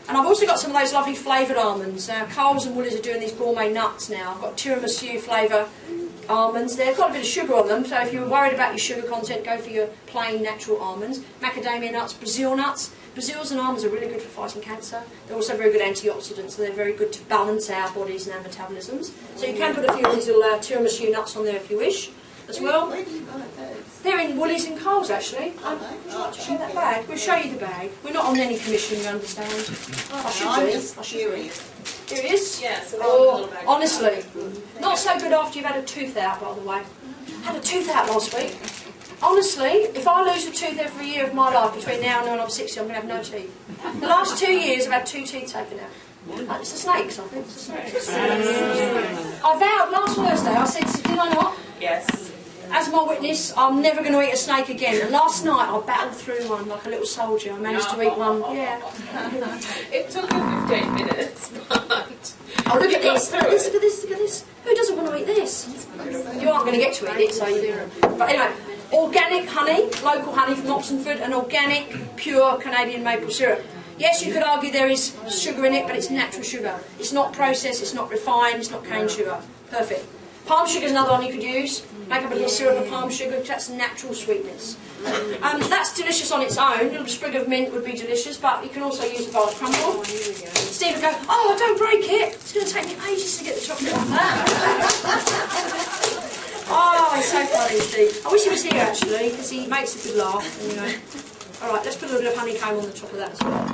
And I've also got some of those lovely flavoured almonds. Coles and Woolies are doing these gourmet nuts now. I've got tiramisu flavour almonds. They've got a bit of sugar on them, so if you're worried about your sugar content, go for your plain natural almonds. Macadamia nuts, Brazil nuts. Brazils and almonds are really good for fighting cancer. They're also very good antioxidants, so they're very good to balance our bodies and our metabolisms. So you can put a few of these little tiramisu nuts on there if you wish. as well. Where do you buy those? They're in Woolies and Coles, actually. Would you like to show that bag? We'll show you the bag. We're not on any commission, you understand. I should I'm do. just I should do. curious. Here it is. Yeah, so they're in a little bag. Honestly, not so good after you've had a tooth out, by the way. I had a tooth out last week. Honestly, if I lose a tooth every year of my life between now and when I'm 60, I'm going to have no teeth. The last 2 years I've had 2 teeth taken out. It's the snakes, I think. It's the snakes. I vowed last Thursday, I said, did I not? Yes. As my witness, I'm never going to eat a snake again. And last night I battled through one like a little soldier. I managed to eat one. Yeah. It took you 15 minutes, but... Oh, look at this. Look at this, look at this, look at this. Who doesn't want to eat this? You aren't going to get to eat it, so you... But anyway, organic honey, local honey from Oxenford, and organic, pure Canadian maple syrup. Yes, you could argue there is sugar in it, but it's natural sugar. It's not processed, it's not refined, it's not cane sugar. Perfect. Palm sugar is another one you could use. Make up a little syrup of palm sugar, because that's natural sweetness. That's delicious on its own. A little sprig of mint would be delicious, but you can also use a bowl of crumble. Steve would go, oh, don't break it. It's going to take me ages to get the chocolate off that. Oh, he's so funny, Steve. I wish he was here, actually, because he makes a good laugh. Anyway. All right, let's put a little bit of honeycomb on the top of that as well.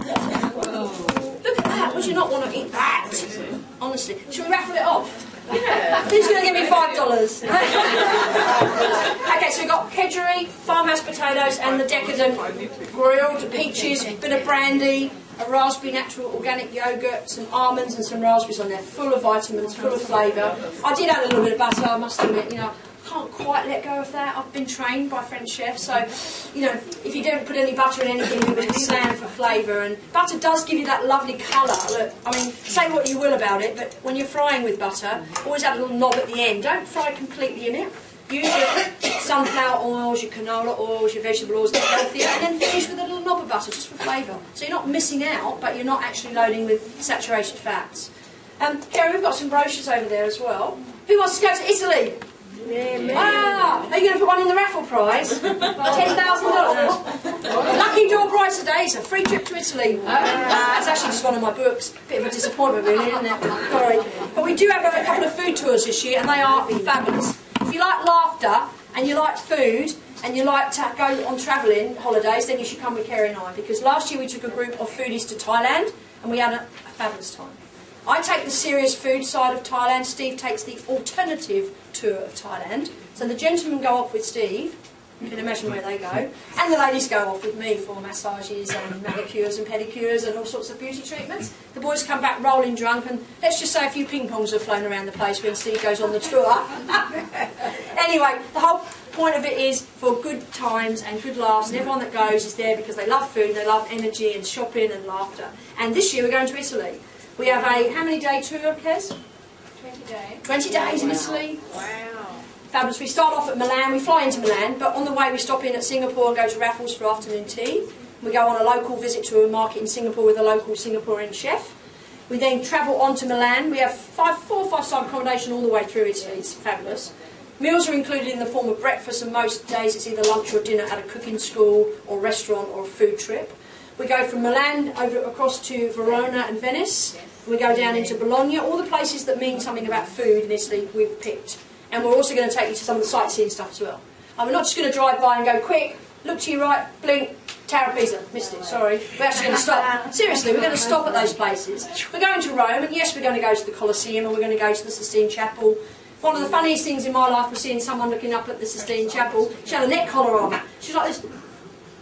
Look at that. Would you not want to eat that? Honestly. Should we raffle it off? Yeah. Who's going to give me $5? Okay, so we've got Kedgeree, farmhouse potatoes, and the decadent grilled peaches, a bit of brandy, a raspberry natural organic yoghurt, some almonds and some raspberries on there, full of vitamins, full of flavour. I did add a little bit of butter, I must admit, you know. Can't quite let go of that. I've been trained by French chefs, so you know, if you don't put any butter in anything, you're going to slam for flavour. And butter does give you that lovely colour. Look, I mean, say what you will about it, but when you're frying with butter, always have a little knob at the end. Don't fry completely in it. Use your sunflower oils, your canola oils, your vegetable oils, get healthier, and then finish with a little knob of butter just for flavour. So you're not missing out, but you're not actually loading with saturated fats. Kerry, we've got some brochures over there as well. Who wants to go to Italy? Ah, are you going to put one in the raffle prize? $10,000. Lucky door prize today is a free trip to Italy. That's actually just one of my books. Bit of a disappointment, really, isn't it? Sorry. But we do have a couple of food tours this year, and they are fabulous. If you like laughter and you like food and you like to go on travelling holidays, then you should come with Kerry and I, because last year we took a group of foodies to Thailand and we had a fabulous time. I take the serious food side of Thailand, Steve takes the alternative tour of Thailand. So the gentlemen go off with Steve, you can imagine where they go, and the ladies go off with me for massages and manicures and pedicures and all sorts of beauty treatments. The boys come back rolling drunk, and let's just say a few ping pongs have flown around the place when Steve goes on the tour. Anyway, the whole point of it is for good times and good laughs, and everyone that goes is there because they love food, they love energy and shopping and laughter. And this year we're going to Italy. We have a, how many day tour, Kes? 20 days. 20 days in Italy. Wow. Fabulous. We start off at Milan, we fly into Milan, but on the way we stop in at Singapore and go to Raffles for afternoon tea. We go on a local visit to a market in Singapore with a local Singaporean chef. We then travel on to Milan. We have 4 or 5 star accommodation all the way through Italy. It's fabulous. Meals are included in the form of breakfast, and most days it's either lunch or dinner at a cooking school or restaurant or a food trip. We go from Milan over across to Verona and Venice. We go down into Bologna, all the places that mean something about food in Italy we've picked. And we're also going to take you to some of the sightseeing stuff as well. And we're not just going to drive by and go, quick, look to your right, blink, Tower of Pisa. Missed it, sorry. We're actually going to stop. Seriously, we're going to stop at those places. We're going to Rome, and yes, we're going to go to the Colosseum, and we're going to go to the Sistine Chapel. One of the funniest things in my life was seeing someone looking up at the Sistine Chapel. She had a neck collar on. She was like this,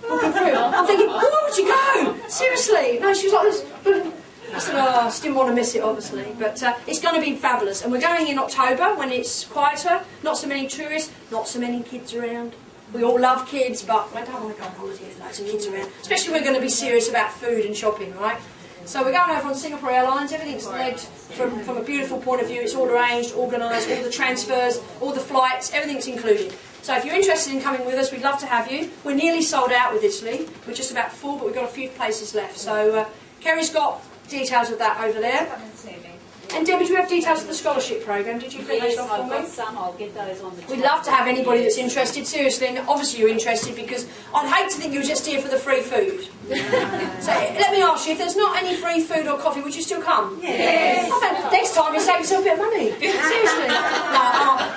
walking through. I'm thinking, where would you go? Seriously. No, she was like this. I said, oh, I just didn't want to miss it, obviously. But it's going to be fabulous. And we're going in October when it's quieter, not so many tourists, not so many kids around. We all love kids, but I don't want to go on holiday with loads of kids around. Especially we're going to be serious about food and shopping, right? So we're going over on Singapore Airlines. Everything's led from a beautiful point of view. It's all arranged, organised, all the transfers, all the flights, everything's included. So if you're interested in coming with us, we'd love to have you. We're nearly sold out with Italy. We're just about full, but we've got a few places left. So Kerry's got details of that over there. Come and see me. And Debbie, do we have details of the scholarship program? Did you print those off for me? I've got some. I'll get those on the chat. We'd love to have anybody that's interested, seriously, and obviously you're interested because I'd hate to think you were just here for the free food. So let me ask you, if there's not any free food or coffee, would you still come? Yes. Next time you save yourself a bit of money. Seriously.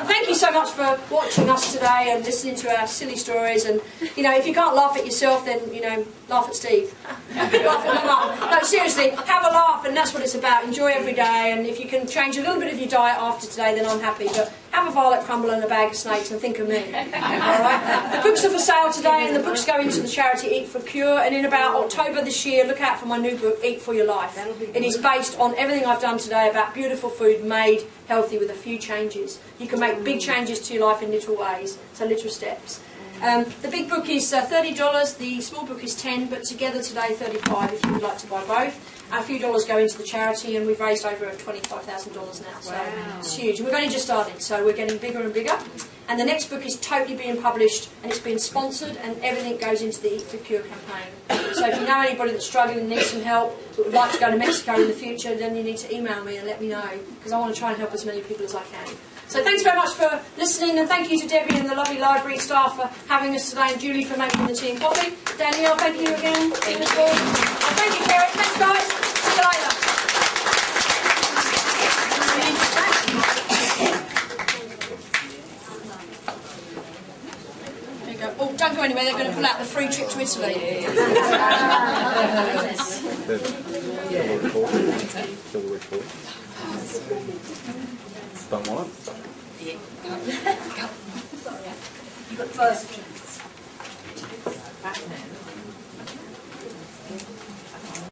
Thank you so much for watching us today and listening to our silly stories. And, you know, if you can't laugh at yourself, then, you know, laugh at Steve. Laugh at my mum. No, seriously, have a laugh, and that's what it's about. Enjoy every day, and if you can change a little bit of your diet after today, then I'm happy. But have a violet crumble and a bag of snakes and think of me. Alright? The books are for sale today, and the books go into the charity Eat for Cure, and in about October this year, look out for my new book, Eat for Your Life. It is based on everything I've done today about beautiful food made healthy with a few changes. You can make big changes to your life in little ways, so little steps. The big book is $30, the small book is $10, but together today $35 if you would like to buy both. A few dollars go into the charity, and we've raised over $25,000 now, so it's huge. We've only just started, so we're getting bigger and bigger. And the next book is totally being published, and it's been sponsored, and everything goes into the Eat for Cure campaign. So if you know anybody that's struggling and needs some help, but would like to go to Mexico in the future, then you need to email me and let me know, because I want to try and help as many people as I can. So thanks very much for listening, and thank you to Debbie and the lovely library staff for having us today, and Julie for making the tea and coffee. Danielle, thank you again. Thank you, Kerry. Thanks, guys. See you later. There you go. Oh, don't go anywhere. They're going to pull out the free trip to Italy. Don't want it? Yeah. Sorry. You've got first chance.